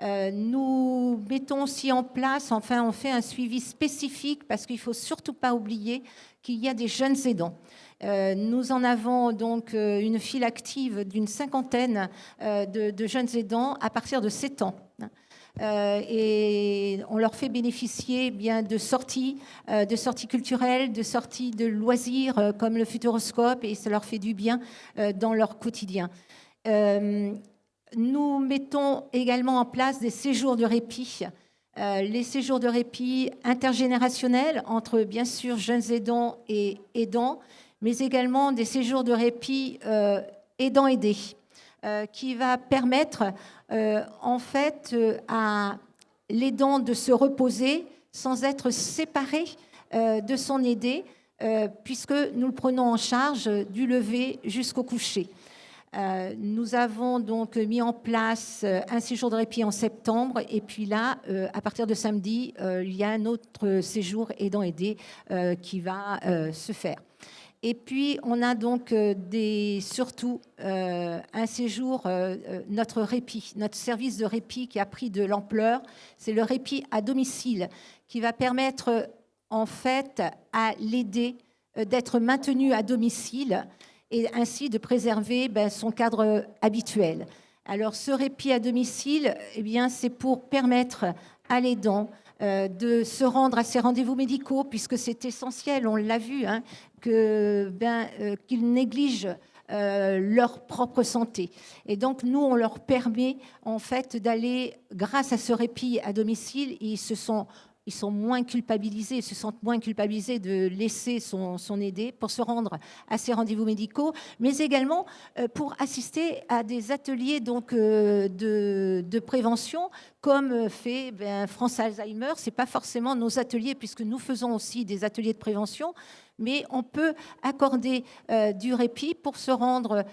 Nous mettons aussi en place, enfin on fait un suivi spécifique parce qu'il ne faut surtout pas oublier qu'il y a des jeunes aidants. Nous en avons donc une file active d'une 50aine de jeunes aidants à partir de 7 ans. Et on leur fait bénéficier bien de sorties culturelles, de sorties de loisirs comme le Futuroscope, et ça leur fait du bien dans leur quotidien. Nous mettons également en place des séjours de répit. Les séjours de répit intergénérationnels entre, bien sûr, jeunes aidants et aidants, mais également des séjours de répit aidants-aidés, qui va permettre, en fait, à l'aidant de se reposer sans être séparé de son aidé, puisque nous le prenons en charge du lever jusqu'au coucher. Nous avons donc mis en place un séjour de répit en septembre et puis là, à partir de samedi, il y a un autre séjour aidant-aidé qui va se faire. Et puis, on a donc surtout un séjour, notre répit, notre service de répit qui a pris de l'ampleur, c'est le répit à domicile qui va permettre en fait à l'aidé d'être maintenu à domicile et ainsi de préserver son cadre habituel. Alors ce répit à domicile, eh bien, c'est pour permettre à l'aidant de se rendre à ses rendez-vous médicaux, puisque c'est essentiel, on l'a vu, qu'ils négligent leur propre santé. Et donc nous, on leur permet en fait d'aller, grâce à ce répit à domicile, ils sont moins culpabilisés, ils se sentent moins culpabilisés de laisser son aidé pour se rendre à ses rendez-vous médicaux, mais également pour assister à des ateliers donc, de prévention, comme fait France Alzheimer. Ce n'est pas forcément nos ateliers, puisque nous faisons aussi des ateliers de prévention, mais on peut accorder du répit pour se rendre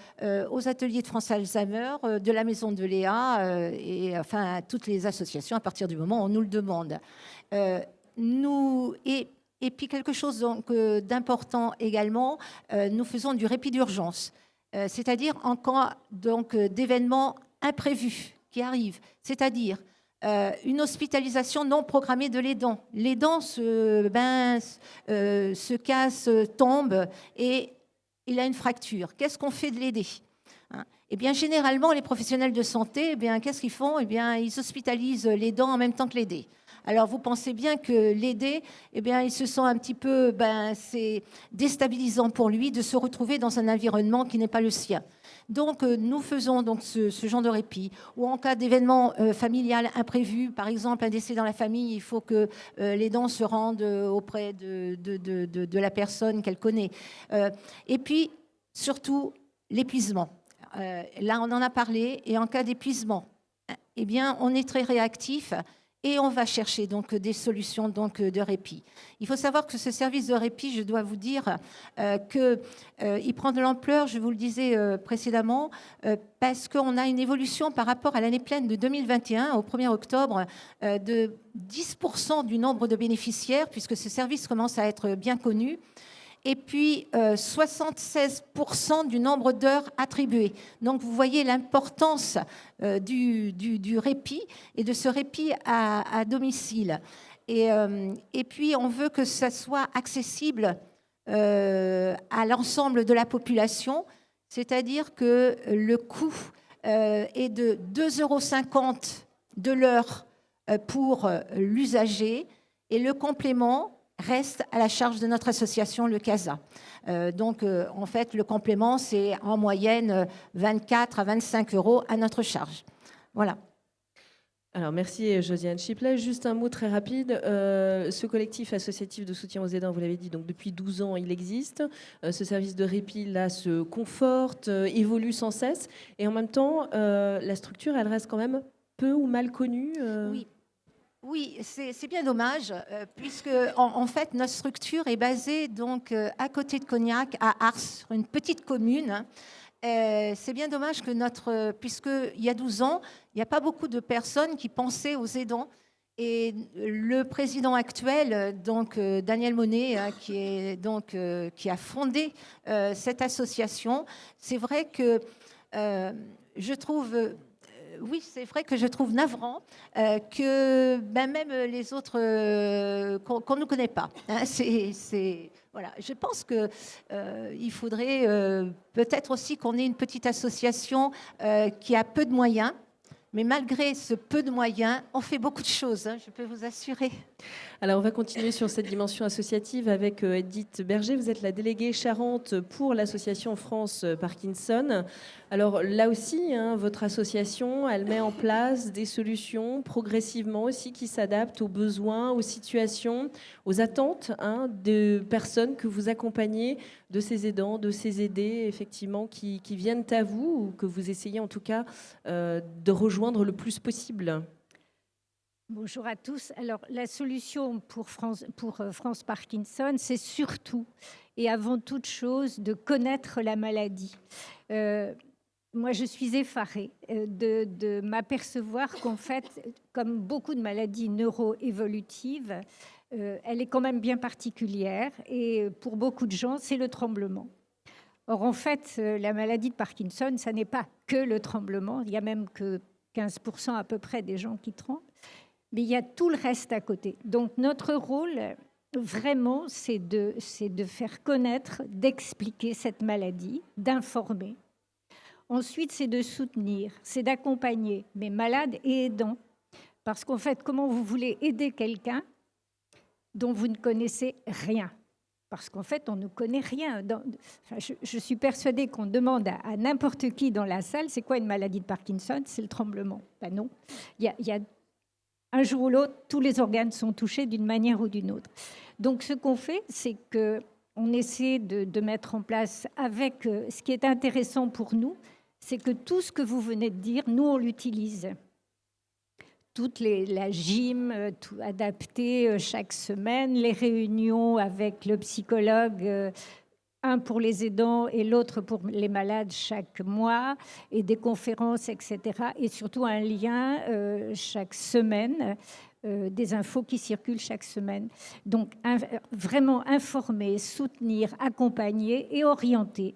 aux ateliers de France Alzheimer, de la Maison de Léa, et enfin à toutes les associations à partir du moment où on nous le demande. Et puis quelque chose d'important également, nous faisons du répit d'urgence, c'est-à-dire en cas d'événements imprévus qui arrivent, c'est-à-dire une hospitalisation non programmée de l'aidant. L'aidant se casse, tombe et il a une fracture. Qu'est-ce qu'on fait de l'aider ? Eh bien, généralement, les professionnels de santé, qu'est-ce qu'ils font ? Eh bien, ils hospitalisent l'aidant en même temps que l'aidé. Alors, vous pensez bien que l'aidé, il se sent un petit peu, c'est déstabilisant pour lui de se retrouver dans un environnement qui n'est pas le sien. Donc, nous faisons donc ce genre de répit. Ou en cas d'événement familial imprévu, par exemple un décès dans la famille, il faut que l'aidant se rende auprès de la personne qu'elle connaît. Et puis, surtout, l'épuisement. Là, on en a parlé. Et en cas d'épuisement, eh bien, on est très réactif. Et on va chercher donc des solutions donc, de répit. Il faut savoir que ce service de répit, je dois vous dire qu'il prend de l'ampleur, je vous le disais précédemment, parce qu'on a une évolution par rapport à l'année pleine de 2021, au 1er octobre, de 10% du nombre de bénéficiaires, puisque ce service commence à être bien connu. Et puis 76% du nombre d'heures attribuées. Donc vous voyez l'importance du répit et de ce répit à domicile. Et puis on veut que ça soit accessible à l'ensemble de la population, c'est-à-dire que le coût est de 2,50 € de l'heure pour l'usager et le complément reste à la charge de notre association, le CASA. En fait, le complément, c'est en moyenne 24 à 25 € à notre charge. Voilà. Alors, merci Josiane Chiplet. Juste un mot très rapide. Ce collectif associatif de soutien aux aidants, vous l'avez dit, donc depuis 12 ans, il existe. Ce service de répit, là, se conforte, évolue sans cesse. Et en même temps, la structure, elle reste quand même peu ou mal connue. Oui, c'est bien dommage, puisque en fait, notre structure est basée donc, à côté de Cognac, à Ars, sur une petite commune. C'est bien dommage que puisqu'il y a 12 ans, il n'y a pas beaucoup de personnes qui pensaient aux aidants. Et le président actuel, donc Daniel Monet, qui a fondé cette association, c'est vrai que je trouve... Oui, c'est vrai que je trouve navrant que même les autres qu'on ne connaît pas. Hein, voilà. Je pense qu'il faudrait peut-être aussi qu'on ait une petite association qui a peu de moyens. Mais malgré ce peu de moyens, on fait beaucoup de choses, hein, je peux vous assurer. Alors, on va continuer sur cette dimension associative avec Edith Berger. Vous êtes la déléguée Charente pour l'association France Parkinson. Alors, là aussi, hein, votre association, elle met en place des solutions progressivement aussi qui s'adaptent aux besoins, aux situations, aux attentes de personnes que vous accompagnez, de ces aidants, de ces aidés, effectivement, qui viennent à vous ou que vous essayez en tout cas de rejoindre le plus possible. Bonjour à tous. Alors, la solution pour France Parkinson, c'est surtout et avant toute chose de connaître la maladie. Moi, je suis effarée de m'apercevoir qu'en fait, comme beaucoup de maladies neuro-évolutives, elle est quand même bien particulière et pour beaucoup de gens, c'est le tremblement. Or, en fait, la maladie de Parkinson, ça n'est pas que le tremblement. Il y a même que 15% à peu près des gens qui tremblent. Mais il y a tout le reste à côté. Donc, notre rôle, vraiment, c'est de faire connaître, d'expliquer cette maladie, d'informer. Ensuite, c'est de soutenir, c'est d'accompagner mes malades et aidants. Parce qu'en fait, comment vous voulez aider quelqu'un dont vous ne connaissez rien ? Parce qu'en fait, on ne connaît rien. Je suis persuadée qu'on demande à n'importe qui dans la salle, c'est quoi une maladie de Parkinson ? C'est le tremblement. Ben non. Il y a un jour ou l'autre, tous les organes sont touchés d'une manière ou d'une autre. Donc, ce qu'on fait, c'est qu'on essaie de mettre en place avec... ce qui est intéressant pour nous, c'est que tout ce que vous venez de dire, nous, on l'utilise. La gym, tout adapté chaque semaine, les réunions avec le psychologue, un pour les aidants et l'autre pour les malades chaque mois, et des conférences, etc. Et surtout un lien chaque semaine, des infos qui circulent chaque semaine. Donc vraiment informer, soutenir, accompagner et orienter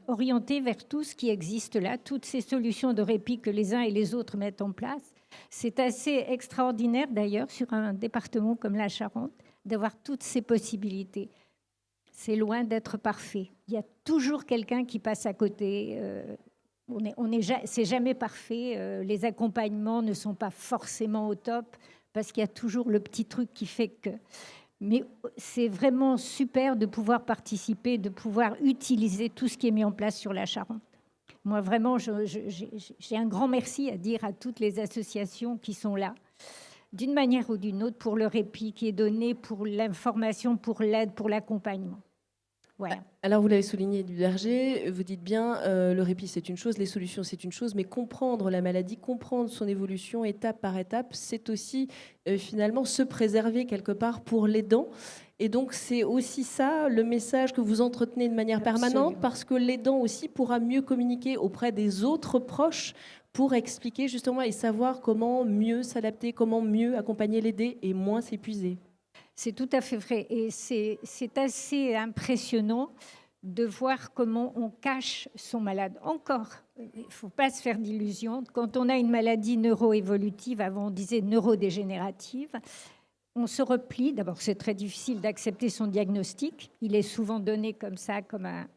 vers tout ce qui existe là, toutes ces solutions de répit que les uns et les autres mettent en place. C'est assez extraordinaire d'ailleurs sur un département comme la Charente d'avoir toutes ces possibilités. C'est loin d'être parfait. Il y a toujours quelqu'un qui passe à côté. C'est jamais parfait. Les accompagnements ne sont pas forcément au top parce qu'il y a toujours le petit truc qui fait que... Mais c'est vraiment super de pouvoir participer, de pouvoir utiliser tout ce qui est mis en place sur la Charente. Moi, vraiment, j'ai un grand merci à dire à toutes les associations qui sont là, d'une manière ou d'une autre, pour le répit qui est donné, pour l'information, pour l'aide, pour l'accompagnement. Voilà. Alors, vous l'avez souligné, Berger, vous dites bien, le répit, c'est une chose, les solutions, c'est une chose, mais comprendre la maladie, comprendre son évolution étape par étape, c'est aussi finalement se préserver quelque part pour l'aidant. Et donc, c'est aussi ça, le message que vous entretenez de manière permanente, Absolument. parce que l'aidant aussi pourra mieux communiquer auprès des autres proches pour expliquer justement et savoir comment mieux s'adapter, comment mieux accompagner l'aider et moins s'épuiser. C'est tout à fait vrai. Et c'est assez impressionnant de voir comment on cache son malade. Encore, il ne faut pas se faire d'illusions. Quand on a une maladie neuroévolutive, avant on disait neurodégénérative, on se replie. D'abord, c'est très difficile d'accepter son diagnostic. Il est souvent donné comme ça, comme un...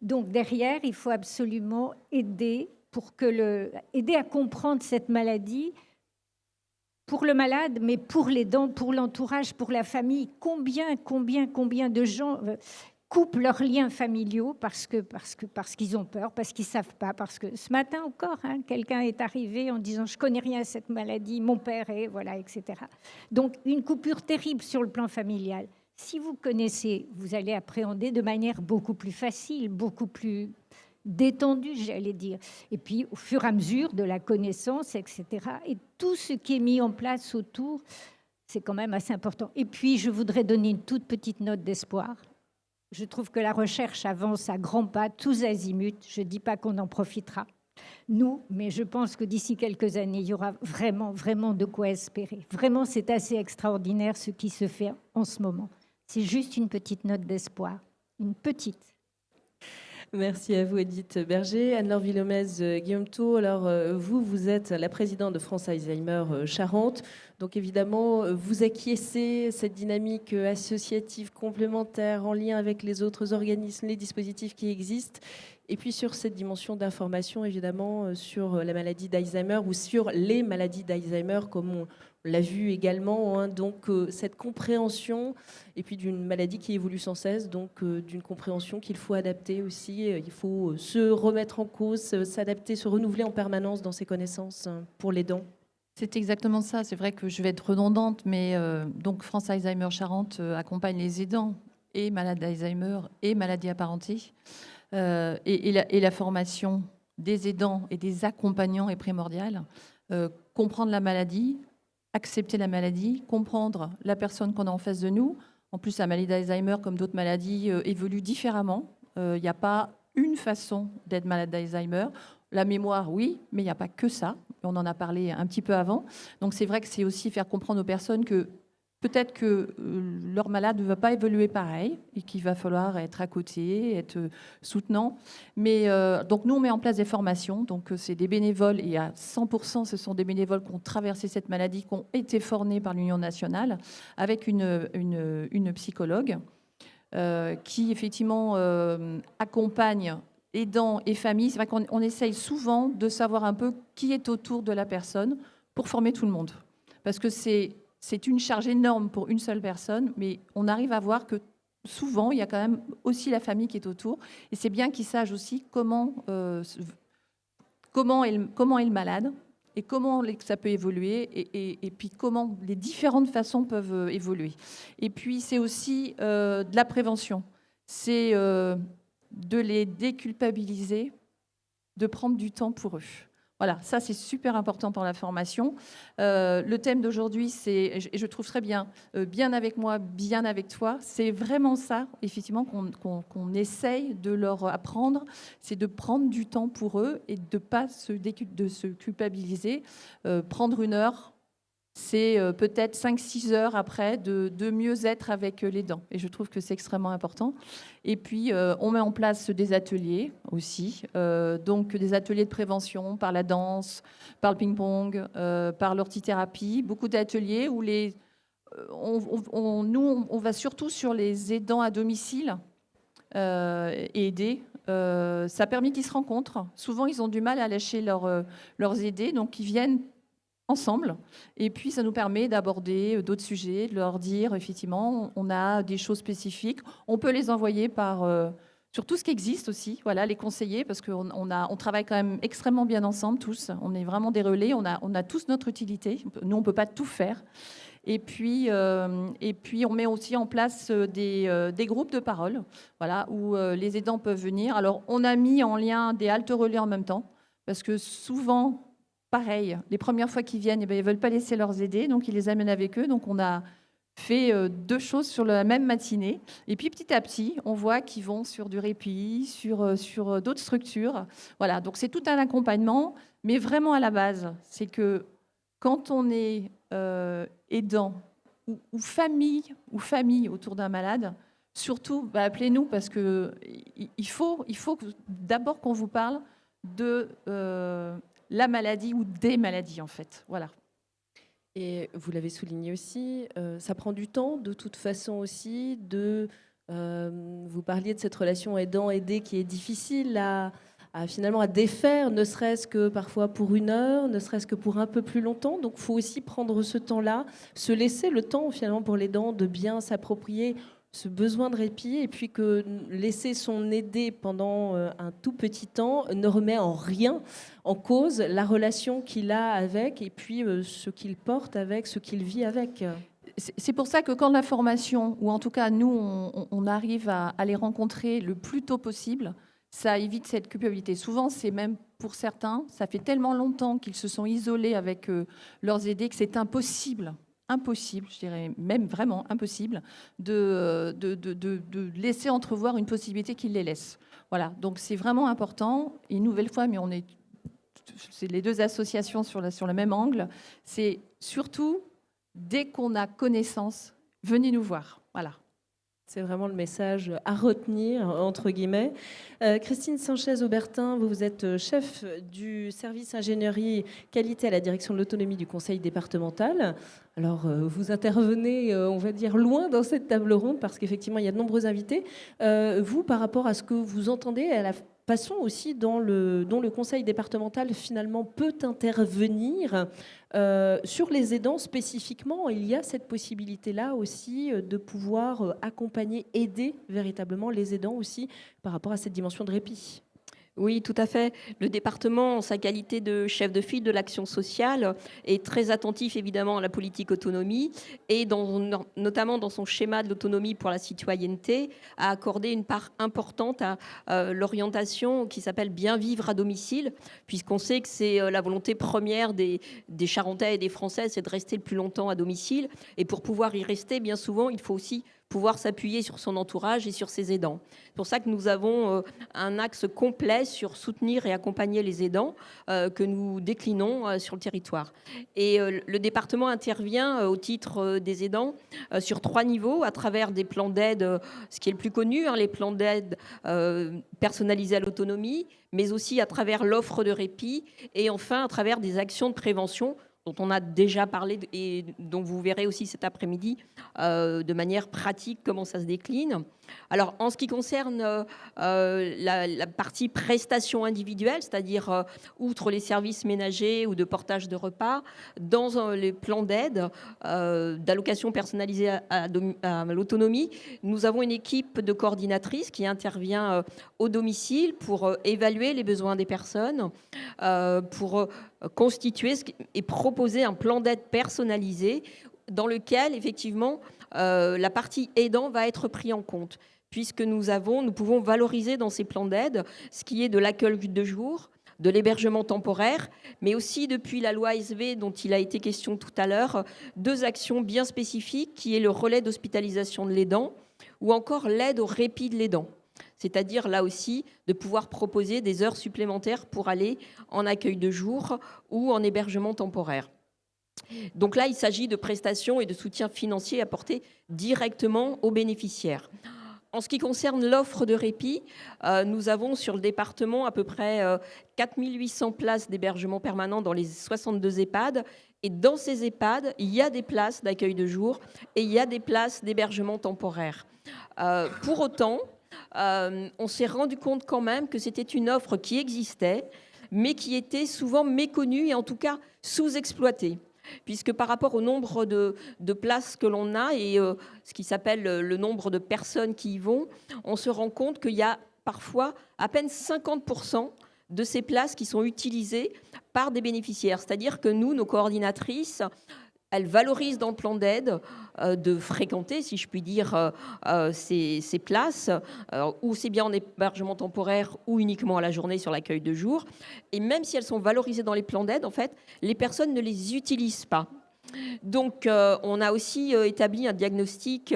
Donc derrière, il faut absolument aider aider à comprendre cette maladie pour le malade, mais pour l'aidant, pour l'entourage, pour la famille. Combien de gens coupent leurs liens familiaux parce qu'ils ont peur, parce qu'ils ne savent pas, parce que ce matin encore, quelqu'un est arrivé en disant « je connais rien à cette maladie, mon père est... » voilà, etc. Donc, une coupure terrible sur le plan familial. Si vous connaissez, vous allez appréhender de manière beaucoup plus facile, beaucoup plus détendue, j'allais dire. Et puis, au fur et à mesure de la connaissance, etc. Et tout ce qui est mis en place autour, c'est quand même assez important. Et puis, je voudrais donner une toute petite note d'espoir. Je trouve que la recherche avance à grands pas, tous azimuts. Je ne dis pas qu'on en profitera, nous, mais je pense que d'ici quelques années, il y aura vraiment, vraiment de quoi espérer. Vraiment, c'est assez extraordinaire ce qui se fait en ce moment. C'est juste une petite note d'espoir, une petite. Merci à vous, Edith Berger. Anne-Laure Villomez, Guillaume Thau. Alors, vous êtes la présidente de France Alzheimer Charente. Donc, évidemment, vous acquiescez cette dynamique associative complémentaire en lien avec les autres organismes, les dispositifs qui existent. Et puis, sur cette dimension d'information, évidemment, sur la maladie d'Alzheimer ou sur les maladies d'Alzheimer, comme on l'a vu également. Donc, cette compréhension, et puis d'une maladie qui évolue sans cesse, donc d'une compréhension qu'il faut adapter aussi. Il faut se remettre en cause, s'adapter, se renouveler en permanence dans ses connaissances pour l'aidant. C'est exactement ça. C'est vrai que je vais être redondante, mais donc France Alzheimer Charente accompagne les aidants et malades d'Alzheimer et maladies apparentées. Et la formation des aidants et des accompagnants est primordiale. Comprendre la maladie, accepter la maladie, comprendre la personne qu'on a en face de nous. En plus, la maladie d'Alzheimer, comme d'autres maladies, évolue différemment. Il n'y a pas une façon d'être malade d'Alzheimer. La mémoire, oui, mais il n'y a pas que ça. On en a parlé un petit peu avant. Donc, c'est vrai que c'est aussi faire comprendre aux personnes que peut-être que leur malade ne va pas évoluer pareil et qu'il va falloir être à côté, être soutenant. Mais donc, nous, on met en place des formations. Donc, c'est des bénévoles et à 100%, ce sont des bénévoles qui ont traversé cette maladie, qui ont été formés par l'Union nationale avec une psychologue qui, effectivement, accompagne aidants et familles. C'est vrai qu'on essaye souvent de savoir un peu qui est autour de la personne pour former tout le monde. Parce que c'est une charge énorme pour une seule personne, mais on arrive à voir que souvent, il y a quand même aussi la famille qui est autour. Et c'est bien qu'ils sachent aussi comment est le malade et comment ça peut évoluer et puis comment les différentes façons peuvent évoluer. Et puis, c'est aussi de la prévention. C'est de les déculpabiliser, de prendre du temps pour eux. Voilà, ça c'est super important pour la formation. Le thème d'aujourd'hui, c'est, et je trouve très bien, bien avec moi, bien avec toi. C'est vraiment ça, effectivement, qu'on essaye de leur apprendre, c'est de prendre du temps pour eux et de ne pas de se culpabiliser. Prendre une heure, c'est peut-être 5-6 heures après de mieux être avec les dents. Et je trouve que c'est extrêmement important. Et puis, on met en place des ateliers aussi. Donc, des ateliers de prévention par la danse, par le ping-pong, par l'ortithérapie. Beaucoup d'ateliers où on va surtout sur les aidants à domicile et aider. Ça permet qu'ils se rencontrent. Souvent, ils ont du mal à lâcher leurs aidés. Donc, ils viennent ensemble. Et puis, ça nous permet d'aborder d'autres sujets, de leur dire, effectivement, on a des choses spécifiques. On peut les envoyer sur tout ce qui existe aussi, voilà, les conseillers, parce qu'on travaille quand même extrêmement bien ensemble tous. On est vraiment des relais, on a tous notre utilité. Nous, on ne peut pas tout faire. Et puis, on met aussi en place des groupes de parole, voilà, où les aidants peuvent venir. Alors, on a mis en lien des haltes relais en même temps, parce que souvent, pareil, les premières fois qu'ils viennent, ils ne veulent pas laisser leurs aidés, donc ils les amènent avec eux. Donc, on a fait 2 choses sur la même matinée. Et puis, petit à petit, on voit qu'ils vont sur du répit, sur d'autres structures. Voilà, donc c'est tout un accompagnement, mais vraiment à la base, c'est que quand on est aidant ou famille autour d'un malade, surtout, appelez-nous parce qu'il faut d'abord qu'on vous parle de la maladie ou des maladies, en fait. Voilà. Et vous l'avez souligné aussi, ça prend du temps de toute façon aussi. Vous parliez de cette relation aidant-aidé qui est difficile finalement à défaire, ne serait-ce que parfois pour 1 heure, ne serait-ce que pour un peu plus longtemps. Donc il faut aussi prendre ce temps-là, se laisser le temps finalement pour l'aidant de bien s'approprier ce besoin de répit, et puis que laisser son aidé pendant un tout petit temps ne remet en rien en cause la relation qu'il a avec, et puis ce qu'il porte avec, ce qu'il vit avec. C'est pour ça que quand la formation, ou en tout cas nous, on arrive à les rencontrer le plus tôt possible, ça évite cette culpabilité. Souvent, c'est même pour certains, ça fait tellement longtemps qu'ils se sont isolés avec leurs aidés que c'est impossible, je dirais même vraiment impossible, de laisser entrevoir une possibilité qu'ils les laissent. Voilà, donc c'est vraiment important. Et une nouvelle fois, mais c'est les 2 associations sur le même angle, c'est surtout, dès qu'on a connaissance, venez nous voir. Voilà. C'est vraiment le message à retenir, entre guillemets. Christine Sanchez-Aubertin, vous êtes chef du service ingénierie qualité à la direction de l'autonomie du conseil départemental. Alors, vous intervenez, on va dire, loin dans cette table ronde, parce qu'effectivement, il y a de nombreux invités. Vous, par rapport à ce que vous entendez, à la façon aussi dont le conseil départemental, finalement, peut intervenir sur les aidants spécifiquement, il y a cette possibilité-là aussi de pouvoir accompagner, aider véritablement les aidants aussi par rapport à cette dimension de répit. Oui, tout à fait. Le département, en sa qualité de chef de file de l'action sociale, est très attentif évidemment à la politique autonomie et notamment dans son schéma de l'autonomie pour la citoyenneté, a accordé une part importante à l'orientation qui s'appelle bien vivre à domicile, puisqu'on sait que c'est la volonté première des Charentais et des Français, c'est de rester le plus longtemps à domicile. Et pour pouvoir y rester, bien souvent, il faut aussi pouvoir s'appuyer sur son entourage et sur ses aidants. C'est pour ça que nous avons un axe complet sur soutenir et accompagner les aidants que nous déclinons sur le territoire. Et le département intervient au titre des aidants sur 3 niveaux, à travers des plans d'aide, ce qui est le plus connu, les plans d'aide personnalisés à l'autonomie, mais aussi à travers l'offre de répit et enfin à travers des actions de prévention dont on a déjà parlé et dont vous verrez aussi cet après-midi de manière pratique comment ça se décline. Alors, en ce qui concerne la partie prestations individuelles, c'est-à-dire outre les services ménagers ou de portage de repas, dans les plans d'aide, d'allocation personnalisée à l'autonomie, nous avons une équipe de coordinatrices qui intervient au domicile pour évaluer les besoins des personnes, pour constituer et proposer un plan d'aide personnalisé dans lequel, effectivement, la partie aidant va être prise en compte, puisque nous pouvons valoriser dans ces plans d'aide ce qui est de l'accueil de jour, de l'hébergement temporaire, mais aussi depuis la loi ASV dont il a été question tout à l'heure, 2 actions bien spécifiques qui est le relais d'hospitalisation de l'aidant ou encore l'aide au répit de l'aidant. C'est-à-dire là aussi de pouvoir proposer des heures supplémentaires pour aller en accueil de jour ou en hébergement temporaire. Donc là, il s'agit de prestations et de soutien financier apportés directement aux bénéficiaires. En ce qui concerne l'offre de répit, nous avons sur le département à peu près 4 800 places d'hébergement permanent dans les 62 EHPAD. Et dans ces EHPAD, il y a des places d'accueil de jour et il y a des places d'hébergement temporaire. Pour autant, on s'est rendu compte quand même que c'était une offre qui existait, mais qui était souvent méconnue et en tout cas sous-exploitée. Puisque par rapport au nombre de places que l'on a et ce qui s'appelle le nombre de personnes qui y vont, on se rend compte qu'il y a parfois à peine 50% de ces places qui sont utilisées par des bénéficiaires. C'est-à-dire que nous, nos coordinatrices, elles valorisent dans le plan d'aide de fréquenter, si je puis dire, ces places, ou c'est bien en hébergement temporaire ou uniquement à la journée sur l'accueil de jour. Et même si elles sont valorisées dans les plans d'aide, en fait, les personnes ne les utilisent pas. Donc, on a aussi établi un diagnostic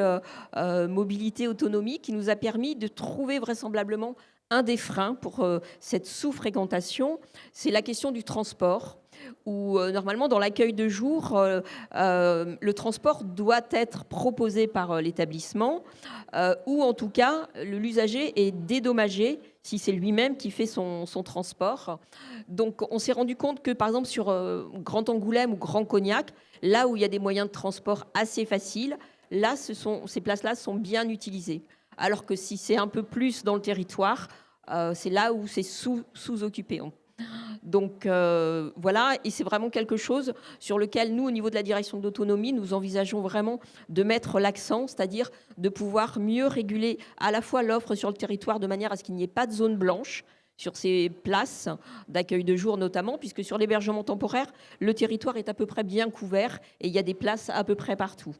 mobilité-autonomie qui nous a permis de trouver vraisemblablement un des freins pour cette sous-fréquentation, c'est la question du transport, où normalement dans l'accueil de jour, le transport doit être proposé par l'établissement, ou en tout cas l'usager est dédommagé si c'est lui-même qui fait son transport. Donc on s'est rendu compte que par exemple sur Grand Angoulême ou Grand Cognac, là où il y a des moyens de transport assez faciles, là ces places-là sont bien utilisées. Alors que si c'est un peu plus dans le territoire, c'est là où c'est sous-occupé. Donc voilà, et c'est vraiment quelque chose sur lequel nous, au niveau de la direction de l'autonomie, nous envisageons vraiment de mettre l'accent, c'est-à-dire de pouvoir mieux réguler à la fois l'offre sur le territoire de manière à ce qu'il n'y ait pas de zone blanche sur ces places d'accueil de jour notamment, puisque sur l'hébergement temporaire, le territoire est à peu près bien couvert et il y a des places à peu près partout.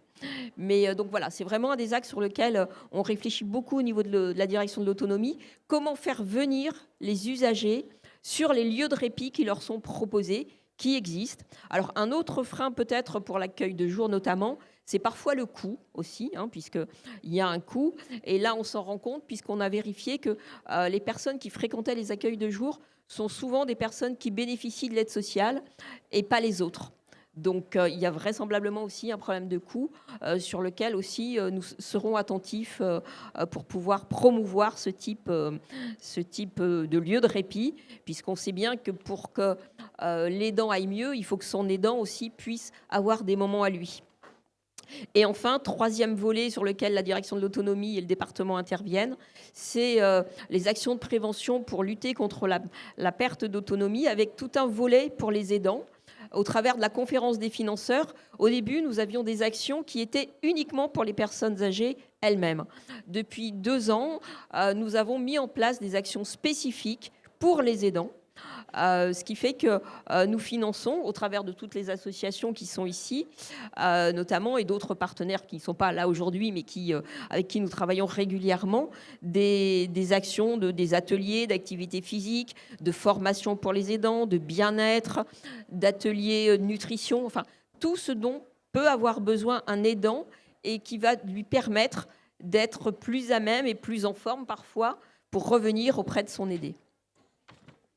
Mais donc voilà, c'est vraiment un des axes sur lequel on réfléchit beaucoup au niveau de la direction de l'autonomie. Comment faire venir les usagers sur les lieux de répit qui leur sont proposés, qui existent. Alors un autre frein peut-être pour l'accueil de jour notamment, c'est parfois le coût aussi, puisqu'il y a un coût. Et là, on s'en rend compte puisqu'on a vérifié que les personnes qui fréquentaient les accueils de jour sont souvent des personnes qui bénéficient de l'aide sociale et pas les autres. Donc il y a vraisemblablement aussi un problème de coût sur lequel aussi nous serons attentifs pour pouvoir promouvoir ce type de lieu de répit, puisqu'on sait bien que pour que l'aidant aille mieux, il faut que son aidant aussi puisse avoir des moments à lui. Et enfin, troisième volet sur lequel la direction de l'autonomie et le département interviennent, c'est les actions de prévention pour lutter contre la perte d'autonomie, avec tout un volet pour les aidants. Au travers de la conférence des financeurs, au début, nous avions des actions qui étaient uniquement pour les personnes âgées elles-mêmes. Depuis 2 ans, nous avons mis en place des actions spécifiques pour les aidants, ce qui fait que nous finançons, au travers de toutes les associations qui sont ici, notamment, et d'autres partenaires qui ne sont pas là aujourd'hui, mais avec qui nous travaillons régulièrement, des actions, des ateliers d'activité physique, de formation pour les aidants, de bien-être, d'ateliers de nutrition, enfin, tout ce dont peut avoir besoin un aidant et qui va lui permettre d'être plus à même et plus en forme parfois pour revenir auprès de son aidé.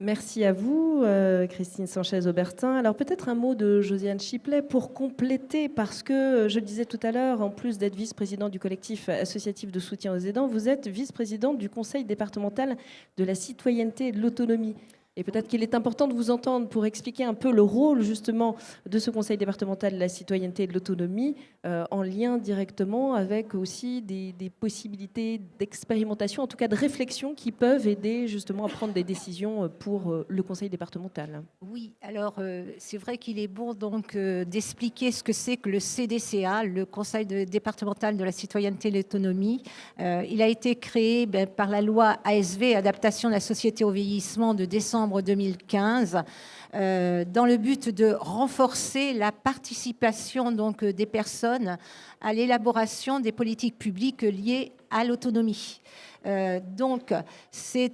Merci à vous, Christine Sanchez-Aubertin. Alors peut-être un mot de Josiane Chiplet pour compléter, parce que je le disais tout à l'heure, en plus d'être vice-présidente du collectif associatif de soutien aux aidants, vous êtes vice-présidente du conseil départemental de la citoyenneté et de l'autonomie. Et peut-être qu'il est important de vous entendre pour expliquer un peu le rôle justement de ce conseil départemental de la citoyenneté et de l'autonomie en lien directement avec aussi des possibilités d'expérimentation, en tout cas de réflexion qui peuvent aider justement à prendre des décisions pour le conseil départemental. Oui, alors c'est vrai qu'il est bon donc d'expliquer ce que c'est que le CDCA, le conseil départemental de la citoyenneté et de l'autonomie. Il a été créé par la loi ASV, adaptation de la société au vieillissement, de décembre 2015, dans le but de renforcer la participation donc des personnes à l'élaboration des politiques publiques liées à l'autonomie. Donc, c'est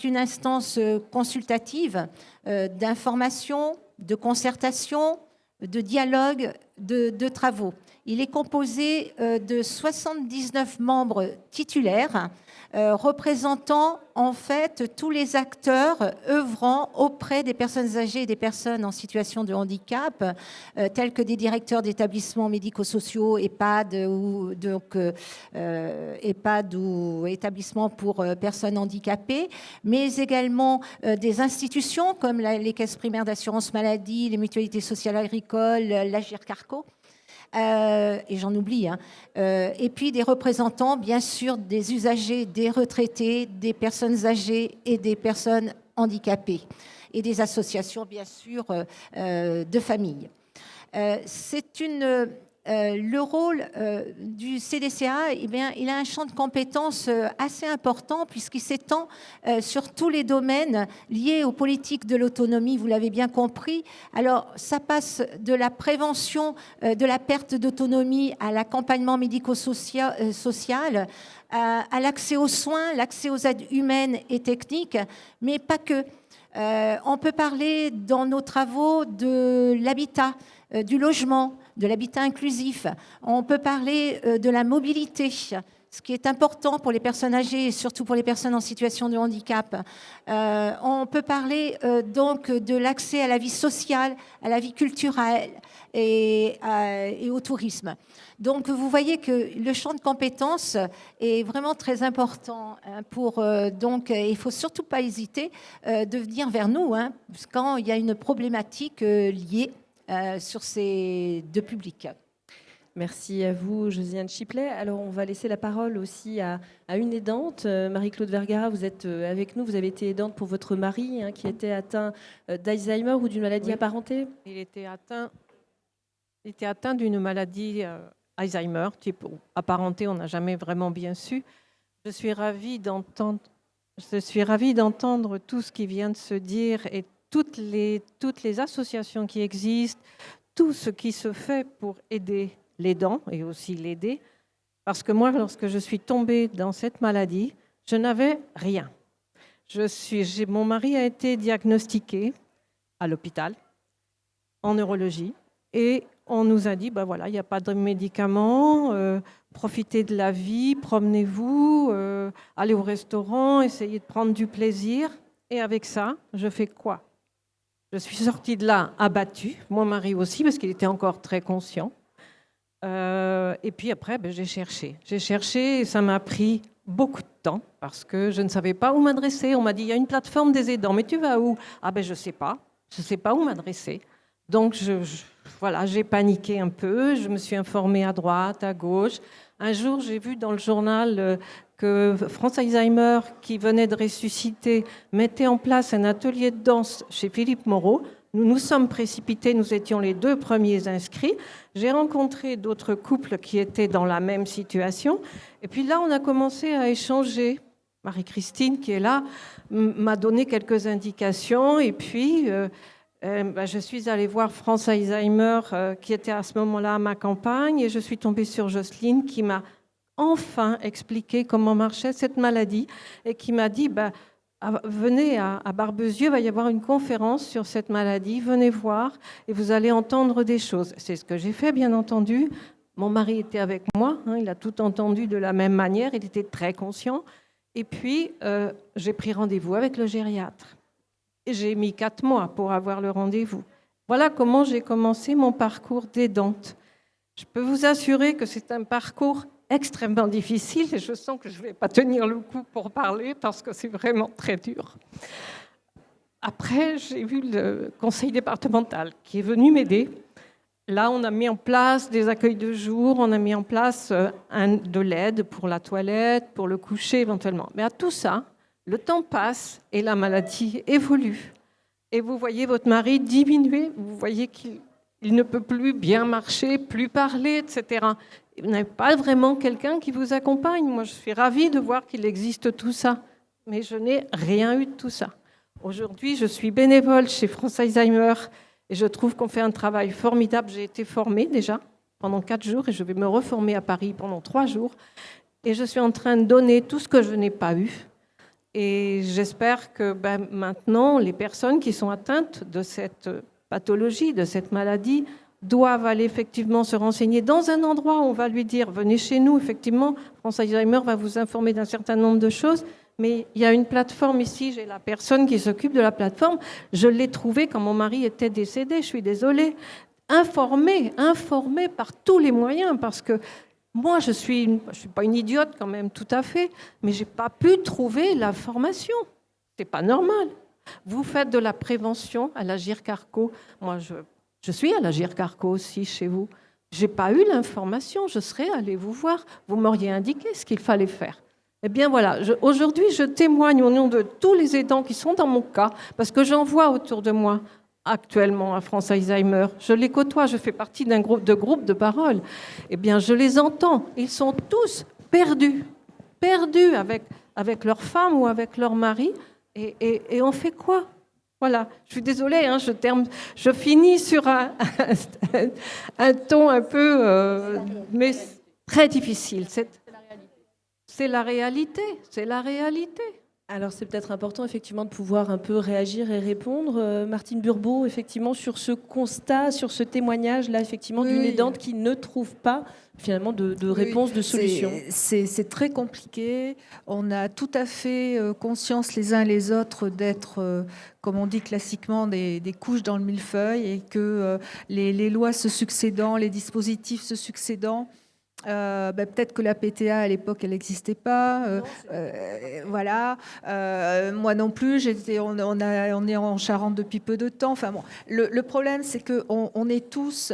une instance consultative d'information, de concertation, de dialogue, de travaux. Il est composé de 79 membres titulaires représentant en fait tous les acteurs œuvrant auprès des personnes âgées et des personnes en situation de handicap, tels que des directeurs d'établissements médico-sociaux, EHPAD ou établissements pour personnes handicapées, mais également des institutions comme les caisses primaires d'assurance maladie, les mutualités sociales agricoles, l'Agirc-Arrco. Et j'en oublie, et puis des représentants, bien sûr, des usagers, des retraités, des personnes âgées et des personnes handicapées, et des associations, bien sûr, de familles. C'est une le rôle du CDCA, eh bien, il a un champ de compétences assez important puisqu'il s'étend sur tous les domaines liés aux politiques de l'autonomie, vous l'avez bien compris. Alors, ça passe de la prévention de la perte d'autonomie à l'accompagnement médico-social, à l'accès aux soins, l'accès aux aides humaines et techniques, mais pas que. On peut parler dans nos travaux de l'habitat, du logement, de l'habitat inclusif. On peut parler de la mobilité, ce qui est important pour les personnes âgées et surtout pour les personnes en situation de handicap. On peut parler donc de l'accès à la vie sociale, à la vie culturelle et au tourisme. Donc vous voyez que le champ de compétences est vraiment très important donc il faut surtout pas hésiter de venir vers nous quand il y a une problématique liée sur ces deux publics. Merci à vous, Josiane Chiplet. Alors, on va laisser la parole aussi à une aidante. Marie-Claude Vergara, vous êtes avec nous. Vous avez été aidante pour votre mari qui était atteint d'Alzheimer ou d'une maladie apparentée. Il était atteint d'une maladie Alzheimer, type apparentée, on n'a jamais vraiment bien su. Je suis ravie d'entendre tout ce qui vient de se dire et toutes les associations qui existent, tout ce qui se fait pour aider l'aidant et aussi l'aider. Parce que moi, lorsque je suis tombée dans cette maladie, je n'avais rien. Mon mari a été diagnostiqué à l'hôpital en neurologie et on nous a dit, ben voilà, il n'y a pas de médicaments, profitez de la vie, promenez-vous, allez au restaurant, essayez de prendre du plaisir. Et avec ça, je fais quoi? Je suis sortie de là abattue, mon mari aussi, parce qu'il était encore très conscient. Et puis après, j'ai cherché. J'ai cherché et ça m'a pris beaucoup de temps parce que je ne savais pas où m'adresser. On m'a dit, il y a une plateforme des aidants, mais tu vas où? Ah ben je ne sais pas où m'adresser. Donc voilà, j'ai paniqué un peu, je me suis informée à droite, à gauche. Un jour, j'ai vu dans le journal que France Alzheimer, qui venait de ressusciter, mettait en place un atelier de danse chez Philippe Moreau. Nous nous sommes précipités, nous étions les 2 premiers inscrits. J'ai rencontré d'autres couples qui étaient dans la même situation. Et puis là, on a commencé à échanger. Marie-Christine, qui est là, m'a donné quelques indications. Et puis, je suis allée voir France Alzheimer, qui était à ce moment-là à ma campagne. Et je suis tombée sur Jocelyne, qui m'a enfin expliqué comment marchait cette maladie et qui m'a dit venez à Barbezieux, il va y avoir une conférence sur cette maladie, venez voir et vous allez entendre des choses. C'est ce que j'ai fait, bien entendu. Mon mari était avec moi, il a tout entendu de la même manière, il était très conscient. Et puis, j'ai pris rendez-vous avec le gériatre. Et j'ai mis 4 mois pour avoir le rendez-vous. Voilà comment j'ai commencé mon parcours d'aidante. Je peux vous assurer que c'est un parcours extrêmement difficile et je sens que je ne vais pas tenir le coup pour parler parce que c'est vraiment très dur. Après, j'ai vu le conseil départemental qui est venu m'aider. Là, on a mis en place des accueils de jour, on a mis en place de l'aide pour la toilette, pour le coucher éventuellement. Mais à tout ça, le temps passe et la maladie évolue. Et vous voyez votre mari diminuer, vous voyez qu'il ne peut plus bien marcher, plus parler, etc. Vous n'avez pas vraiment quelqu'un qui vous accompagne. Moi, je suis ravie de voir qu'il existe tout ça, mais je n'ai rien eu de tout ça. Aujourd'hui, je suis bénévole chez France Alzheimer et je trouve qu'on fait un travail formidable. J'ai été formée déjà pendant 4 jours et je vais me reformer à Paris pendant 3 jours. Et je suis en train de donner tout ce que je n'ai pas eu. Et j'espère que maintenant, les personnes qui sont atteintes de cette pathologie, de cette maladie, doivent aller effectivement se renseigner dans un endroit où on va lui dire « venez chez nous ». Effectivement, France Alzheimer va vous informer d'un certain nombre de choses, mais il y a une plateforme ici, j'ai la personne qui s'occupe de la plateforme. Je l'ai trouvée quand mon mari était décédé, je suis désolée. Informée par tous les moyens, parce que moi, je suis pas une idiote quand même, tout à fait, mais je n'ai pas pu trouver l'information. Ce n'est pas normal. Vous faites de la prévention à l'Agir Carco. Moi, je suis à l'Agir Carco aussi chez vous. Je n'ai pas eu l'information. Je serais allée vous voir. Vous m'auriez indiqué ce qu'il fallait faire. Eh bien voilà, aujourd'hui, je témoigne au nom de tous les aidants qui sont dans mon cas, parce que j'en vois autour de moi actuellement à France Alzheimer. Je les côtoie, je fais partie d'un groupe de parole. Eh bien, je les entends. Ils sont tous perdus avec leur femme ou avec leur mari. Et on fait quoi? Voilà, je suis désolée, hein, je finis sur un ton un peu, mais très difficile. C'est la réalité, c'est la réalité. Alors c'est peut-être important effectivement de pouvoir un peu réagir et répondre. Martine Burbeau, effectivement, sur ce constat, sur ce témoignage là, effectivement, d'une aidante qui ne trouve pas finalement de réponse, de solution. C'est très compliqué. On a tout à fait conscience les uns les autres d'être, comme on dit classiquement, des couches dans le millefeuille et que les lois se succédant, les dispositifs se succédant. Peut-être que la PTA à l'époque elle n'existait pas, voilà. Moi non plus, on est en Charente depuis peu de temps. Enfin bon, le problème c'est que on est tous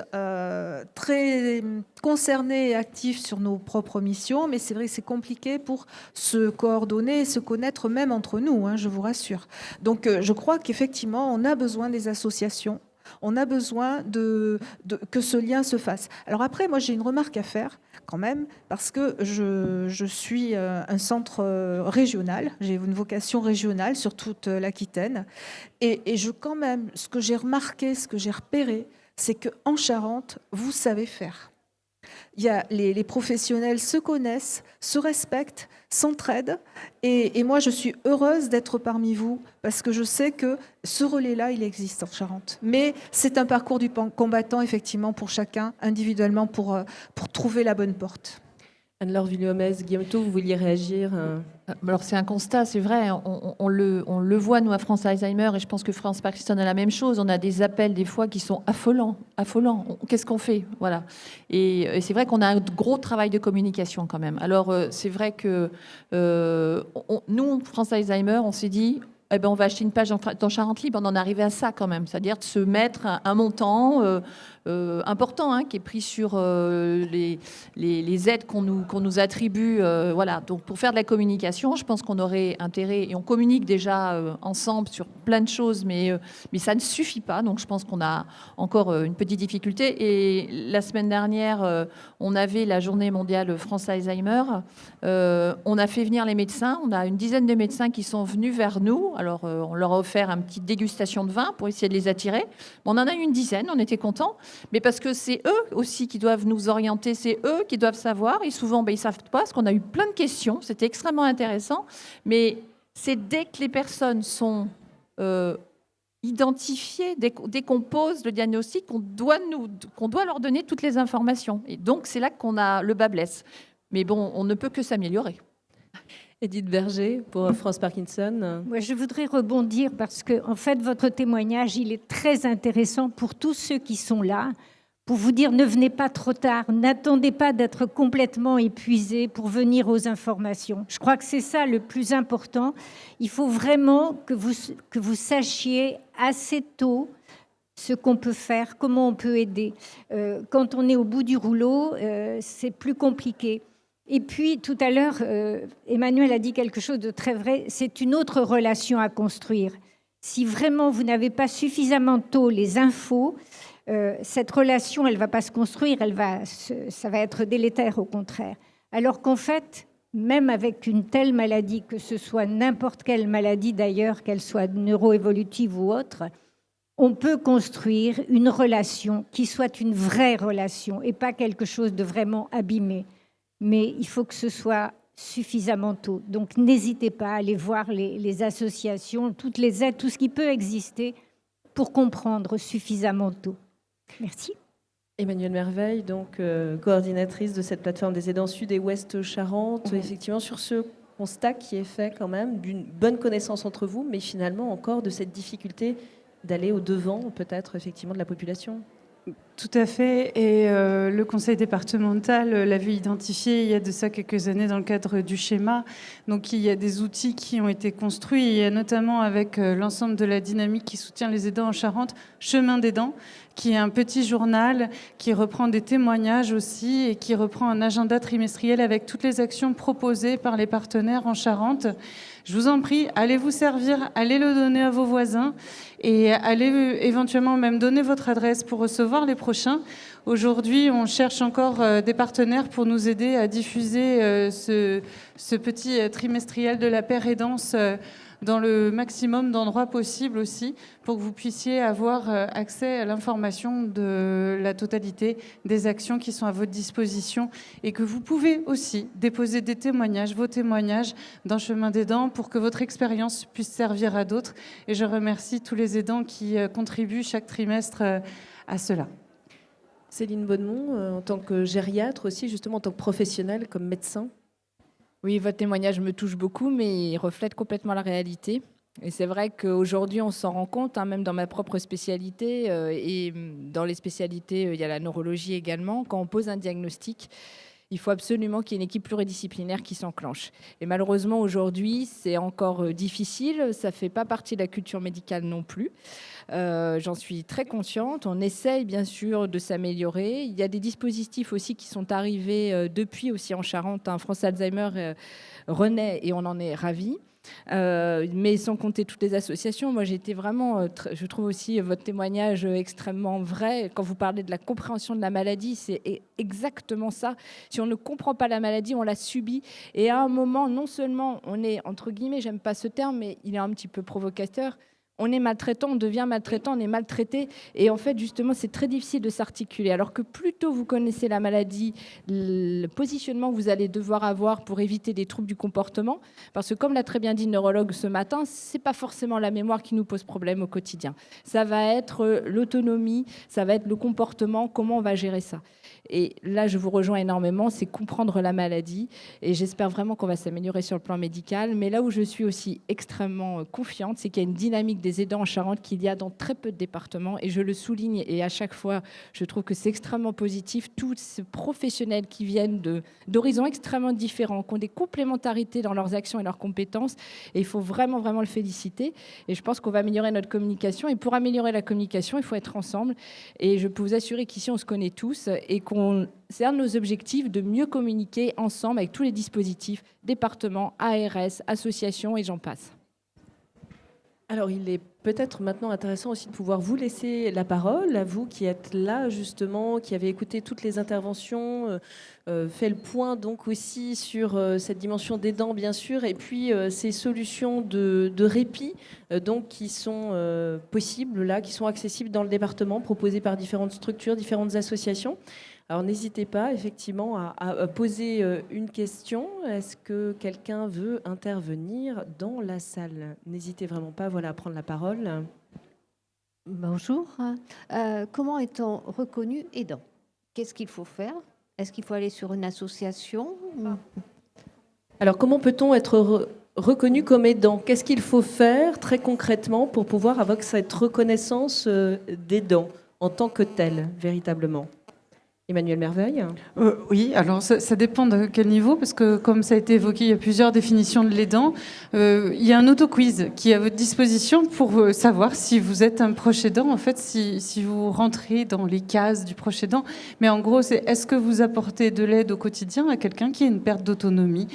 très concernés et actifs sur nos propres missions, mais c'est vrai que c'est compliqué pour se coordonner et se connaître même entre nous, hein, je vous rassure. Donc je crois qu'effectivement on a besoin des associations. On a besoin que ce lien se fasse. Alors après, moi j'ai une remarque à faire quand même, parce que je suis un centre régional, j'ai une vocation régionale sur toute l'Aquitaine, et quand même, ce que j'ai remarqué, ce que j'ai repéré, c'est qu'en Charente, vous savez faire. Les professionnels se connaissent, se respectent, s'entraident. Et moi, je suis heureuse d'être parmi vous parce que je sais que ce relais-là, il existe en Charente. Mais c'est un parcours du combattant, effectivement, pour chacun, individuellement, pour trouver la bonne porte. Anne-Laure Villomez, Guillaume Thau, vous vouliez réagir? Alors c'est un constat, c'est vrai, on le voit nous à France Alzheimer et je pense que France Parkinson a la même chose. On a des appels des fois qui sont affolants. Qu'est-ce qu'on fait? Voilà. Et c'est vrai qu'on a un gros travail de communication quand même. Alors c'est vrai que nous, France Alzheimer, on s'est dit... Eh ben, on va acheter une page dans Charente Libre, on en arrive à ça quand même, c'est-à-dire de se mettre un montant important hein, qui est pris sur les aides qu'on nous attribue. Voilà. Donc pour faire de la communication, je pense qu'on aurait intérêt, et on communique déjà ensemble sur plein de choses, mais ça ne suffit pas. Donc je pense qu'on a encore une petite difficulté. Et la semaine dernière, on avait la journée mondiale France Alzheimer. On a fait venir les médecins, on a une dizaine de médecins qui sont venus vers nous. Alors, on leur a offert une petite dégustation de vin pour essayer de les attirer. On en a eu une dizaine, on était contents. Mais parce que c'est eux aussi qui doivent nous orienter, c'est eux qui doivent savoir. Et souvent, ils ne savent pas, parce qu'on a eu plein de questions. C'était extrêmement intéressant. Mais c'est dès que les personnes sont identifiées, dès qu'on pose le diagnostic, qu'on doit leur donner toutes les informations. Et donc, c'est là qu'on a le bas blesse. Mais bon, on ne peut que s'améliorer. Edith Berger, pour France Parkinson. Moi, je voudrais rebondir parce que, en fait, votre témoignage, il est très intéressant pour tous ceux qui sont là, pour vous dire ne venez pas trop tard, n'attendez pas d'être complètement épuisé pour venir aux informations. Je crois que c'est ça le plus important. Il faut vraiment que vous sachiez assez tôt ce qu'on peut faire, comment on peut aider. Quand on est au bout du rouleau, c'est plus compliqué. Et puis, tout à l'heure, Emmanuel a dit quelque chose de très vrai, c'est une autre relation à construire. Si vraiment vous n'avez pas suffisamment tôt les infos, cette relation, elle ne va pas se construire, ça va être délétère au contraire. Alors qu'en fait, même avec une telle maladie, que ce soit n'importe quelle maladie d'ailleurs, qu'elle soit neuroévolutive ou autre, on peut construire une relation qui soit une vraie relation et pas quelque chose de vraiment abîmé. Mais il faut que ce soit suffisamment tôt. Donc n'hésitez pas à aller voir les associations, toutes les aides, tout ce qui peut exister pour comprendre suffisamment tôt. Merci. Emmanuelle Merveille, donc coordinatrice de cette plateforme des aidants Sud et Ouest Charente, effectivement sur ce constat qui est fait quand même d'une bonne connaissance entre vous, mais finalement encore de cette difficulté d'aller au-devant peut-être effectivement de la population. Tout à fait. Et le conseil départemental l'avait identifié il y a de ça quelques années dans le cadre du schéma. Donc il y a des outils qui ont été construits. Il y a notamment avec l'ensemble de la dynamique qui soutient les aidants en Charente, Chemin d'aidants, qui est un petit journal qui reprend des témoignages aussi et qui reprend un agenda trimestriel avec toutes les actions proposées par les partenaires en Charente. Je vous en prie, allez vous servir, allez le donner à vos voisins et allez éventuellement même donner votre adresse pour recevoir les prochains. Aujourd'hui, on cherche encore des partenaires pour nous aider à diffuser ce petit trimestriel de la paire aidance dans le maximum d'endroits possibles aussi, pour que vous puissiez avoir accès à l'information de la totalité des actions qui sont à votre disposition et que vous pouvez aussi déposer des témoignages, vos témoignages dans Chemin d'aidants pour que votre expérience puisse servir à d'autres. Et je remercie tous les aidants qui contribuent chaque trimestre à cela. Céline Bonnemont, en tant que gériatre aussi, justement en tant que professionnelle, comme médecin. Oui, votre témoignage me touche beaucoup, mais il reflète complètement la réalité. Et c'est vrai qu'aujourd'hui, on s'en rend compte, hein, même dans ma propre spécialité, et dans les spécialités, il y a la neurologie également. Quand on pose un diagnostic, il faut absolument qu'il y ait une équipe pluridisciplinaire qui s'enclenche. Et malheureusement, aujourd'hui, c'est encore difficile. Ça ne fait pas partie de la culture médicale non plus. J'en suis très consciente. On essaye bien sûr de s'améliorer. Il y a des dispositifs aussi qui sont arrivés depuis aussi en Charente. Hein. France Alzheimer renaît et on en est ravis. Mais sans compter toutes les associations. Moi, j'étais vraiment, je trouve aussi votre témoignage extrêmement vrai. Quand vous parlez de la compréhension de la maladie, c'est exactement ça. Si on ne comprend pas la maladie, on la subit. Et à un moment, non seulement on est, entre guillemets, j'aime pas ce terme, mais il est un petit peu provocateur, on est maltraitant, on devient maltraitant, on est maltraité. Et en fait, justement, c'est très difficile de s'articuler. Alors que plus tôt vous connaissez la maladie, le positionnement que vous allez devoir avoir pour éviter des troubles du comportement, parce que comme l'a très bien dit le neurologue ce matin, c'est pas forcément la mémoire qui nous pose problème au quotidien. Ça va être l'autonomie, ça va être le comportement, comment on va gérer ça. Et là, je vous rejoins énormément, c'est comprendre la maladie. Et j'espère vraiment qu'on va s'améliorer sur le plan médical. Mais là où je suis aussi extrêmement confiante, c'est qu'il y a une dynamique des aidants en Charente qu'il y a dans très peu de départements. Et je le souligne, et à chaque fois, je trouve que c'est extrêmement positif. Tous ces professionnels qui viennent d'horizons extrêmement différents, qui ont des complémentarités dans leurs actions et leurs compétences. Et il faut vraiment, vraiment le féliciter. Et je pense qu'on va améliorer notre communication. Et pour améliorer la communication, il faut être ensemble. Et je peux vous assurer qu'ici, on se connaît tous et c'est un de nos objectifs de mieux communiquer ensemble avec tous les dispositifs, départements, ARS, associations et j'en passe. Alors, il est peut-être maintenant intéressant aussi de pouvoir vous laisser la parole, à vous qui êtes là justement, qui avez écouté toutes les interventions, fait le point donc aussi sur cette dimension d'aidant bien sûr, et puis ces solutions de répit donc qui sont possibles là, qui sont accessibles dans le département, proposées par différentes structures, différentes associations. Alors n'hésitez pas effectivement à poser une question. Est-ce que quelqu'un veut intervenir dans la salle? N'hésitez vraiment pas à prendre la parole. Bonjour. Comment est-on reconnu aidant? Qu'est-ce qu'il faut faire? Est-ce qu'il faut aller sur une association? Alors comment peut-on être reconnu comme aidant? Qu'est-ce qu'il faut faire très concrètement pour pouvoir avoir cette reconnaissance d'aidant en tant que tel, véritablement? Emmanuel Merveille. Oui, alors ça dépend de quel niveau, parce que comme ça a été évoqué, il y a plusieurs définitions de l'aidant. Il y a un auto-quiz qui est à votre disposition pour savoir si vous êtes un proche aidant, en fait, si vous rentrez dans les cases du proche aidant. Mais en gros, c'est est-ce que vous apportez de l'aide au quotidien à quelqu'un qui a une perte d'autonomie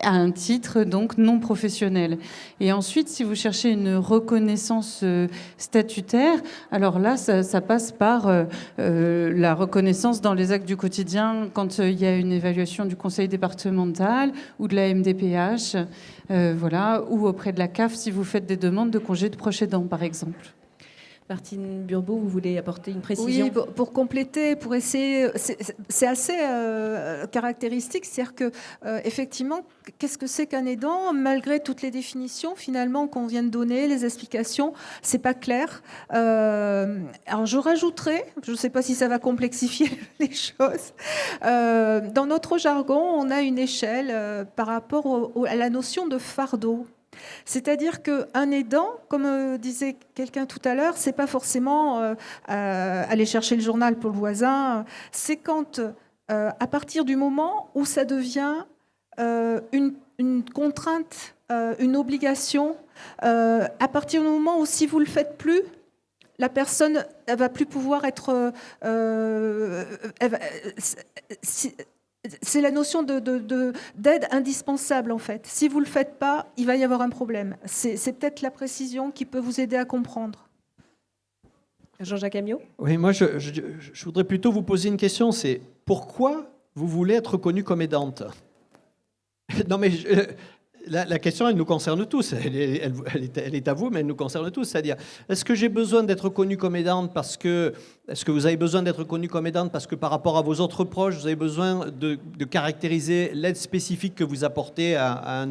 à un titre donc non professionnel. Et ensuite, si vous cherchez une reconnaissance statutaire, alors là, ça passe par la reconnaissance dans les actes du quotidien quand il y a une évaluation du conseil départemental ou de la MDPH, voilà, ou auprès de la CAF si vous faites des demandes de congé de proche aidant, par exemple. Martine Burbeau, vous voulez apporter une précision? Oui, pour compléter, pour essayer, c'est assez caractéristique, c'est-à-dire que effectivement, qu'est-ce que c'est qu'un aidant? Malgré toutes les définitions finalement qu'on vient de donner, les explications, c'est pas clair. Alors je rajouterais, je ne sais pas si ça va complexifier les choses. Dans notre jargon, on a une échelle par rapport à la notion de fardeau. C'est-à-dire qu'un aidant, comme disait quelqu'un tout à l'heure, c'est pas forcément aller chercher le journal pour le voisin. C'est quand, à partir du moment où ça devient une contrainte, une obligation, à partir du moment où si vous le faites plus, la personne, elle va plus pouvoir être. C'est la notion d'aide indispensable, en fait. Si vous ne le faites pas, il va y avoir un problème. C'est peut-être la précision qui peut vous aider à comprendre. Jean-Jacques Amiot ? Oui, moi, je voudrais plutôt vous poser une question. C'est pourquoi vous voulez être reconnue comme aidante ? Non, mais la question, elle nous concerne tous. Elle est à vous, mais elle nous concerne tous. C'est-à-dire, est-ce que j'ai besoin d'être reconnue comme aidante parce que... Est-ce que vous avez besoin d'être reconnue comme aidante parce que par rapport à vos autres proches, vous avez besoin de caractériser l'aide spécifique que vous apportez à un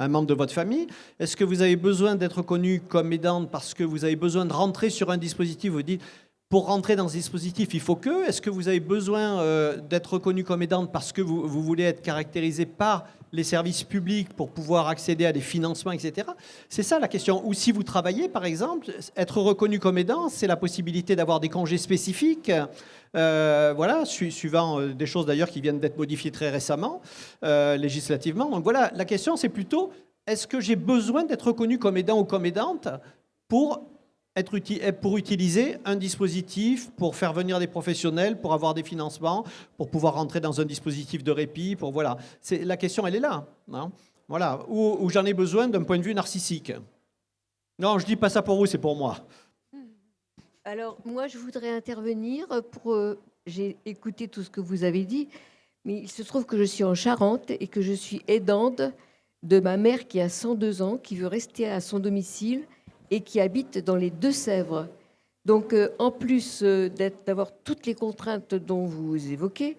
membre de votre famille ? Est-ce que vous avez besoin d'être reconnue comme aidante parce que vous avez besoin de rentrer sur un dispositif ? Vous dites... Pour rentrer dans ce dispositif, il faut que... Est-ce que vous avez besoin d'être reconnu comme aidante parce que vous voulez être caractérisé par les services publics pour pouvoir accéder à des financements, etc. C'est ça la question. Ou si vous travaillez, par exemple, être reconnu comme aidant, c'est la possibilité d'avoir des congés spécifiques, voilà, suivant des choses d'ailleurs qui viennent d'être modifiées très récemment, législativement. Donc voilà, la question c'est plutôt, est-ce que j'ai besoin d'être reconnu comme aidant ou comme aidante pour utiliser un dispositif, pour faire venir des professionnels, pour avoir des financements, pour pouvoir rentrer dans un dispositif de répit, pour voilà. La question, elle est là. Hein, voilà. Ou j'en ai besoin d'un point de vue narcissique. Non, je dis pas ça pour vous, c'est pour moi. Alors, moi, je voudrais intervenir pour... j'ai écouté tout ce que vous avez dit, mais il se trouve que je suis en Charente et que je suis aidante de ma mère qui a 102 ans, qui veut rester à son domicile et qui habite dans les Deux-Sèvres. Donc, en plus d'avoir toutes les contraintes dont vous évoquez,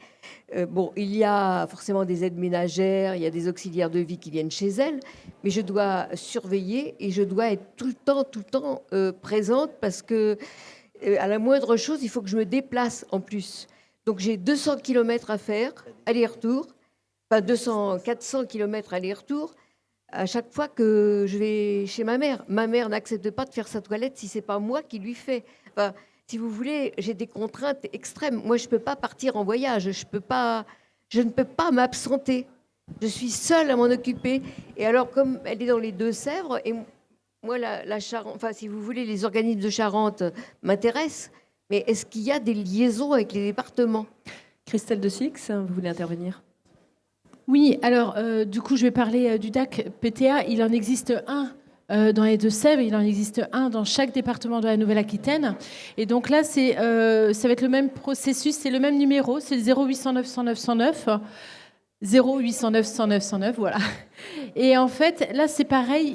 bon, il y a forcément des aides ménagères, il y a des auxiliaires de vie qui viennent chez elle, mais je dois surveiller et je dois être tout le temps présente parce que à la moindre chose, il faut que je me déplace en plus. Donc, j'ai 200 km à faire, aller-retour, enfin 400 km aller-retour, à chaque fois que je vais chez ma mère. Ma mère n'accepte pas de faire sa toilette si ce n'est pas moi qui lui fais. Enfin, si vous voulez, j'ai des contraintes extrêmes. Moi, je ne peux pas partir en voyage. Je ne peux pas m'absenter. Je suis seule à m'en occuper. Et alors, comme elle est dans les Deux-Sèvres, et moi, la Charente, enfin, si vous voulez, les organismes de Charente m'intéressent, mais est-ce qu'il y a des liaisons avec les départements ? Christelle de Six, vous voulez intervenir ? Oui, alors du coup, je vais parler du DAC PTA. Il en existe un dans les Deux-Sèvres, il en existe un dans chaque département de la Nouvelle-Aquitaine. Et donc là, ça va être le même processus, c'est le même numéro, c'est le 0809 109 109. 0809 109 109, voilà. Et en fait, là, c'est pareil,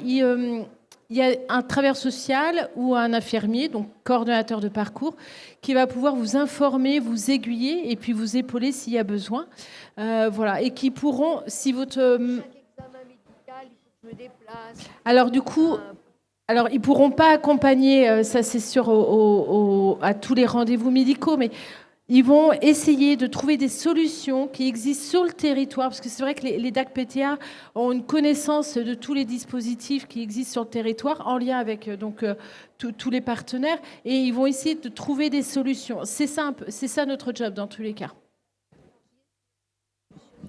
il y a un travailleur social ou un infirmier, donc coordonnateur de parcours, qui va pouvoir vous informer, vous aiguiller et puis vous épauler s'il y a besoin. Voilà, et qui pourront, si votre... Alors du coup, alors ils pourront pas accompagner, ça c'est sûr, à tous les rendez-vous médicaux, mais ils vont essayer de trouver des solutions qui existent sur le territoire, parce que c'est vrai que les DAC PTA ont une connaissance de tous les dispositifs qui existent sur le territoire, en lien avec donc tous les partenaires, et ils vont essayer de trouver des solutions. C'est ça notre job dans tous les cas.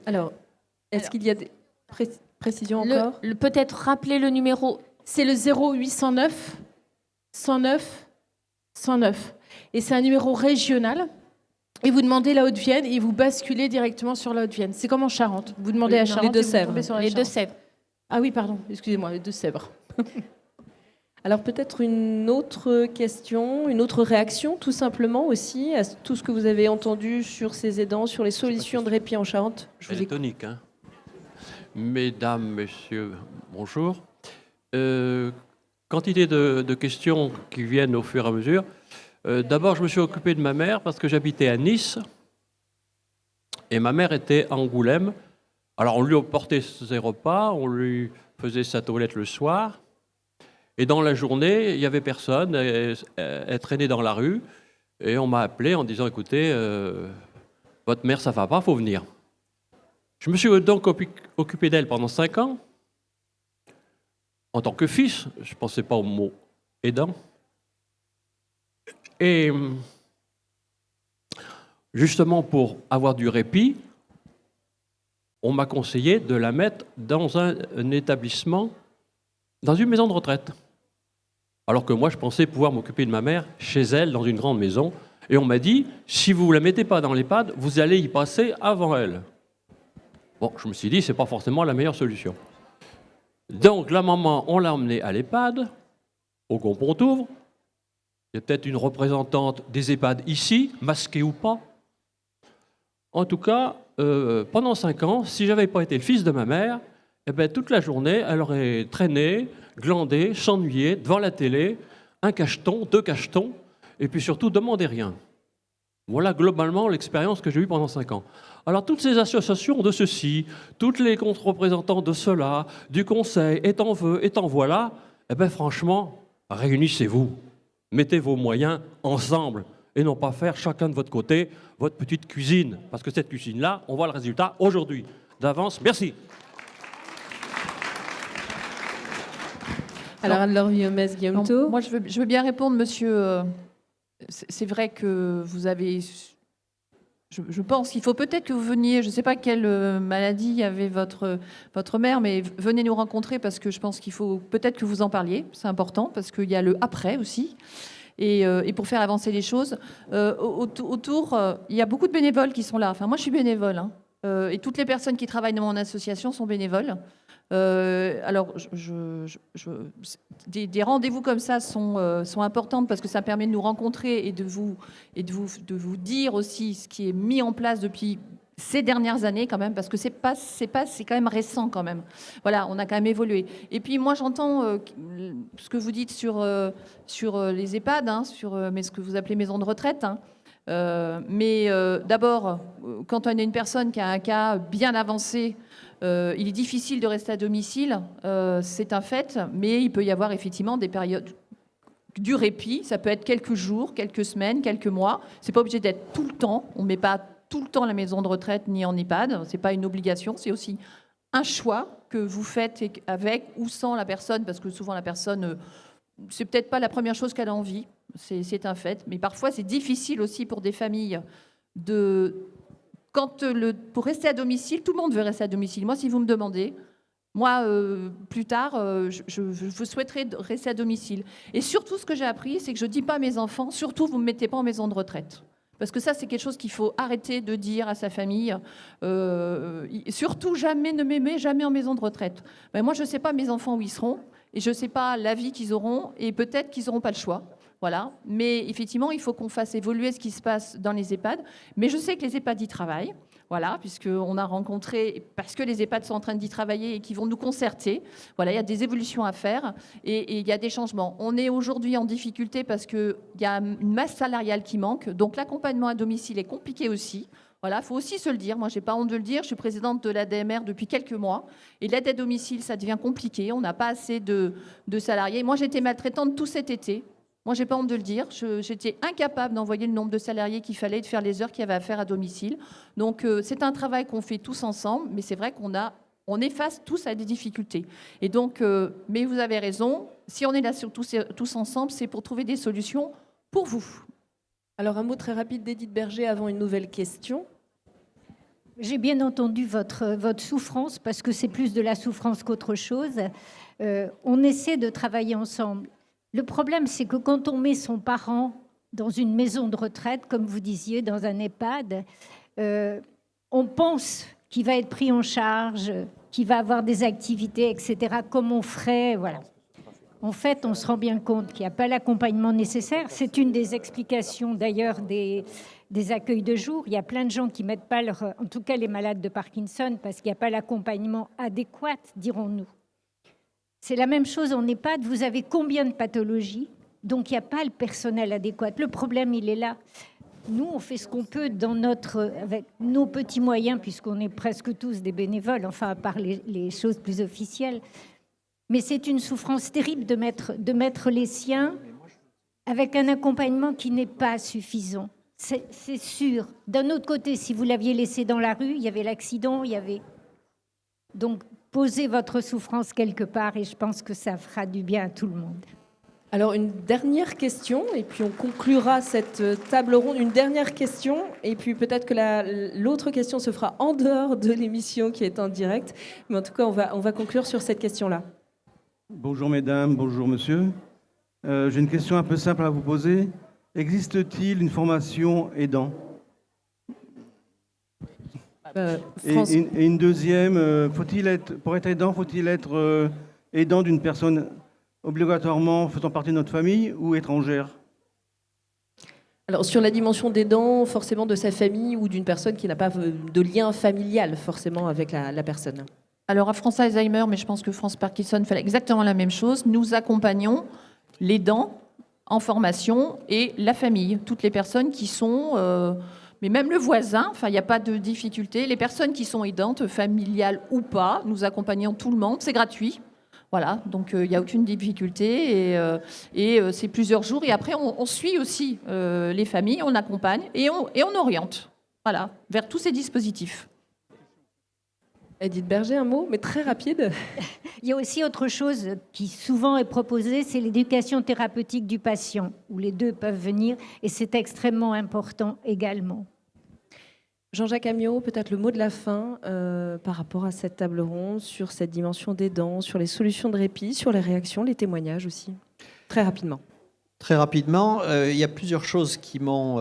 Alors, est-ce qu'il y a des précisions encore ? Peut-être rappeler le numéro. C'est le 0809 109 109. Et c'est un numéro régional. Et vous demandez la Haute-Vienne et vous basculez directement sur la Haute-Vienne. C'est comme en Charente. Vous demandez à Charente, les Deux-Sèvres. Les Deux-Sèvres. Ah oui, pardon, excusez-moi, les Deux-Sèvres. Alors peut-être une autre question, une autre réaction, tout simplement aussi, à tout ce que vous avez entendu sur ces aidants, sur les solutions de répit en Charente. Je vous écoute. Tonique, hein. Mesdames, messieurs, bonjour. Quantité de questions qui viennent au fur et à mesure. D'abord, je me suis occupé de ma mère parce que j'habitais à Nice et ma mère était à Angoulême. Alors, on lui apportait ses repas, on lui faisait sa toilette le soir. Et dans la journée, il n'y avait personne. Elle traînait dans la rue. Et on m'a appelé en disant, écoutez, votre mère, ça ne va pas, il faut venir. Je me suis donc occupé d'elle pendant 5 ans. en tant que fils, je ne pensais pas au mot aidant. Et justement, pour avoir du répit, on m'a conseillé de la mettre dans un établissement, dans une maison de retraite. Alors que moi, je pensais pouvoir m'occuper de ma mère chez elle, dans une grande maison. Et on m'a dit, si vous ne la mettez pas dans l'EHPAD, vous allez y passer avant elle. Bon, je me suis dit, ce n'est pas forcément la meilleure solution. Donc, la maman, on l'a emmenée à l'EHPAD, au Gond-Pontouvre. Il y a peut-être une représentante des EHPAD ici, masquée ou pas. En tout cas, pendant 5 ans, si je n'avais pas été le fils de ma mère, eh bien, toute la journée, elle aurait traîné, glandé, s'ennuyé devant la télé, un cacheton, 2 cachetons, et puis surtout, demandez rien. Voilà globalement l'expérience que j'ai eue pendant 5 ans. Alors, toutes ces associations de ceci, toutes les contre-représentants de cela, du conseil, et t'en veux, et t'en voilà, eh bien, franchement, réunissez-vous. Mettez vos moyens ensemble et non pas faire chacun de votre côté votre petite cuisine. Parce que cette cuisine-là, on voit le résultat aujourd'hui. D'avance, merci. Alors, Anne-Laure Guillaume, moi, je veux bien répondre, monsieur. C'est vrai que vous avez... Je pense qu'il faut peut-être que vous veniez, je ne sais pas quelle maladie avait votre mère, mais venez nous rencontrer parce que je pense qu'il faut peut-être que vous en parliez. C'est important parce qu'il y a le après aussi. Et pour faire avancer les choses, autour, il y a beaucoup de bénévoles qui sont là. Enfin, moi, je suis bénévole. Et toutes les personnes qui travaillent dans mon association sont bénévoles. Alors, des rendez-vous comme ça sont importantes parce que ça permet de nous rencontrer et de vous dire aussi ce qui est mis en place depuis ces dernières années quand même, parce que c'est quand même récent quand même. Voilà, on a quand même évolué. Et puis moi j'entends ce que vous dites sur les EHPAD, mais ce que vous appelez maison de retraite. Mais d'abord, quand on a une personne qui a un cas bien avancé, il est difficile de rester à domicile, c'est un fait, mais il peut y avoir effectivement des périodes du répit. Ça peut être quelques jours, quelques semaines, quelques mois. C'est pas obligé d'être tout le temps. On ne met pas tout le temps à la maison de retraite ni en EHPAD. C'est pas une obligation, c'est aussi un choix que vous faites avec ou sans la personne, parce que souvent la personne, c'est peut-être pas la première chose qu'elle a envie. C'est un fait. Mais parfois, c'est difficile aussi pour des familles pour rester à domicile, tout le monde veut rester à domicile. Moi, si vous me demandez, moi, plus tard, je souhaiterais rester à domicile. Et surtout, ce que j'ai appris, c'est que je ne dis pas à mes enfants, surtout, vous ne me mettez pas en maison de retraite. Parce que ça, c'est quelque chose qu'il faut arrêter de dire à sa famille. Surtout, ne m'aimez jamais en maison de retraite. Ben, moi, je ne sais pas mes enfants où ils seront, et je ne sais pas la vie qu'ils auront, et peut-être qu'ils n'auront pas le choix. Voilà. Mais effectivement, il faut qu'on fasse évoluer ce qui se passe dans les EHPAD. Mais je sais que les EHPAD y travaillent, voilà, puisqu'on a rencontré, parce que les EHPAD sont en train d'y travailler et qui vont nous concerter. Voilà, il y a des évolutions à faire et il y a des changements. On est aujourd'hui en difficulté parce qu'il y a une masse salariale qui manque. Donc l'accompagnement à domicile est compliqué aussi. Voilà, il faut aussi se le dire. Moi, je n'ai pas honte de le dire. Je suis présidente de l'ADMR depuis quelques mois. Et l'aide à domicile, ça devient compliqué. On n'a pas assez de salariés. Moi, j'étais maltraitante tout cet été. Moi, je n'ai pas honte de le dire. J'étais incapable d'envoyer le nombre de salariés qu'il fallait, de faire les heures qu'il y avait à faire à domicile. Donc, c'est un travail qu'on fait tous ensemble. Mais c'est vrai qu'on est face tous à des difficultés. Et donc, mais vous avez raison. Si on est là tous ensemble, c'est pour trouver des solutions pour vous. Alors, un mot très rapide d'Édith Berger avant une nouvelle question. J'ai bien entendu votre souffrance, parce que c'est plus de la souffrance qu'autre chose. On essaie de travailler ensemble. Le problème, c'est que quand on met son parent dans une maison de retraite, comme vous disiez, dans un EHPAD, on pense qu'il va être pris en charge, qu'il va avoir des activités, etc., comme on ferait, voilà. En fait, on se rend bien compte qu'il n'y a pas l'accompagnement nécessaire. C'est une des explications, d'ailleurs, des accueils de jour. Il y a plein de gens qui ne mettent pas en tout cas les malades de Parkinson, parce qu'il n'y a pas l'accompagnement adéquat, dirons-nous. C'est la même chose en EHPAD. Vous avez combien de pathologies? Donc, il n'y a pas le personnel adéquat. Le problème, il est là. Nous, on fait ce qu'on peut avec nos petits moyens, puisqu'on est presque tous des bénévoles, enfin, à part les choses plus officielles. Mais c'est une souffrance terrible de mettre les siens avec un accompagnement qui n'est pas suffisant. C'est sûr. D'un autre côté, si vous l'aviez laissé dans la rue, il y avait l'accident, il y avait... Donc, poser votre souffrance quelque part et je pense que ça fera du bien à tout le monde. Alors une dernière question et puis on conclura cette table ronde. Une dernière question et puis peut-être que l'autre question se fera en dehors de l'émission qui est en direct. Mais en tout cas, on va conclure sur cette question-là. Bonjour mesdames, bonjour monsieur. J'ai une question un peu simple à vous poser. Existe-t-il une formation aidant ? Et une deuxième, pour être aidant, faut-il être aidant d'une personne obligatoirement faisant partie de notre famille ou étrangère ? Alors sur la dimension d'aidant, forcément de sa famille ou d'une personne qui n'a pas de lien familial forcément avec la personne. Alors à France Alzheimer, mais je pense que France Parkinson fait exactement la même chose, nous accompagnons l'aidant en formation et la famille, toutes les personnes qui sont... mais même le voisin, enfin, il n'y a pas de difficulté. Les personnes qui sont aidantes, familiales ou pas, nous accompagnons tout le monde, c'est gratuit. Voilà, donc il n'y a aucune difficulté et c'est plusieurs jours. Et après, on suit aussi les familles, on accompagne et on oriente, voilà, vers tous ces dispositifs. Edith Berger, un mot, mais très rapide. Il y a aussi autre chose qui souvent est proposée, c'est l'éducation thérapeutique du patient, où les deux peuvent venir, et c'est extrêmement important également. Jean-Jacques Amiot, peut-être le mot de la fin par rapport à cette table ronde, sur cette dimension des dents, sur les solutions de répit, sur les réactions, les témoignages aussi. Très rapidement. Très rapidement, il y a plusieurs choses qui m'ont...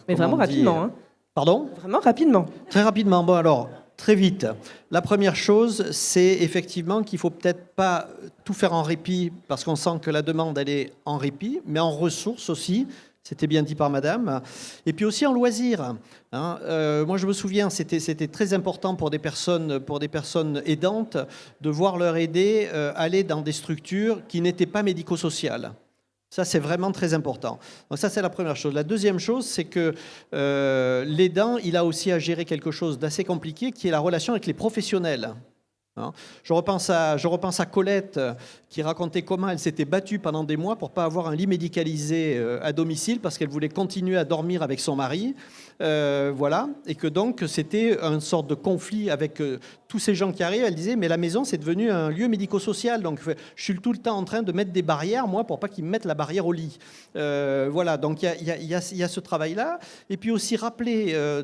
mais vraiment rapidement. Hein. Pardon ? Vraiment rapidement. Très rapidement. Bon alors... Très vite. La première chose, c'est effectivement qu'il ne faut peut-être pas tout faire en répit, parce qu'on sent que la demande, elle est en répit, mais en ressources aussi. C'était bien dit par madame. Et puis aussi en loisirs. Hein. Moi, je me souviens, c'était très important pour des personnes aidantes de voir leur aidé aller dans des structures qui n'étaient pas médico-sociales. Ça, c'est vraiment très important. Donc ça, c'est la première chose. La deuxième chose, c'est que l'aidant, il a aussi à gérer quelque chose d'assez compliqué, qui est la relation avec les professionnels. Je repense à Colette, qui racontait comment elle s'était battue pendant des mois pour ne pas avoir un lit médicalisé à domicile, parce qu'elle voulait continuer à dormir avec son mari. Voilà. Et que donc, c'était une sorte de conflit avec tous ces gens qui arrivent. Elle disait, mais la maison, c'est devenu un lieu médico-social. Donc, je suis tout le temps en train de mettre des barrières, moi, pour pas qu'ils me mettent la barrière au lit. Voilà. Donc, il y a ce travail-là. Et puis aussi,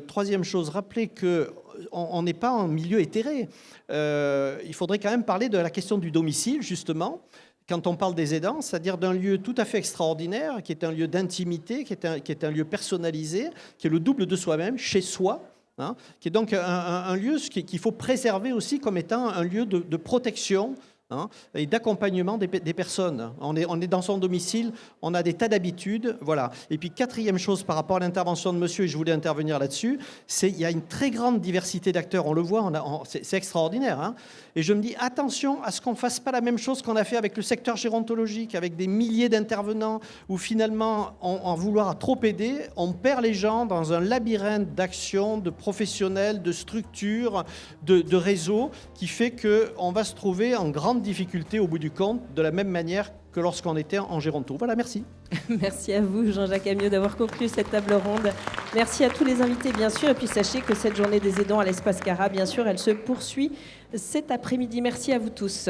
troisième chose, rappeler qu'on n'est pas en milieu éthéré. Il faudrait quand même parler de la question du domicile, justement, quand on parle des aidants, c'est-à-dire d'un lieu tout à fait extraordinaire, qui est un lieu d'intimité, qui est un lieu personnalisé, qui est le double de soi-même, chez soi, hein, qui est donc un lieu qu'il faut préserver aussi comme étant un lieu de protection, hein, et d'accompagnement des personnes. On est dans son domicile, on a des tas d'habitudes, voilà. Et puis quatrième chose par rapport à l'intervention de monsieur, et je voulais intervenir là-dessus, c'est il y a une très grande diversité d'acteurs, on le voit, c'est extraordinaire. Hein. Et je me dis attention à ce qu'on ne fasse pas la même chose qu'on a fait avec le secteur gérontologique, avec des milliers d'intervenants, où finalement, en vouloir à trop aider, on perd les gens dans un labyrinthe d'actions, de professionnels, de structures, de réseaux, qui fait qu'on va se trouver en grande difficulté au bout du compte, de la même manière que lorsqu'on était en géronto. Voilà, merci. Merci à vous, Jean-Jacques Amiot, d'avoir conclu cette table ronde. Merci à tous les invités, bien sûr. Et puis sachez que cette journée des aidants à l'Espace Cara, bien sûr, elle se poursuit cet après-midi. Merci à vous tous.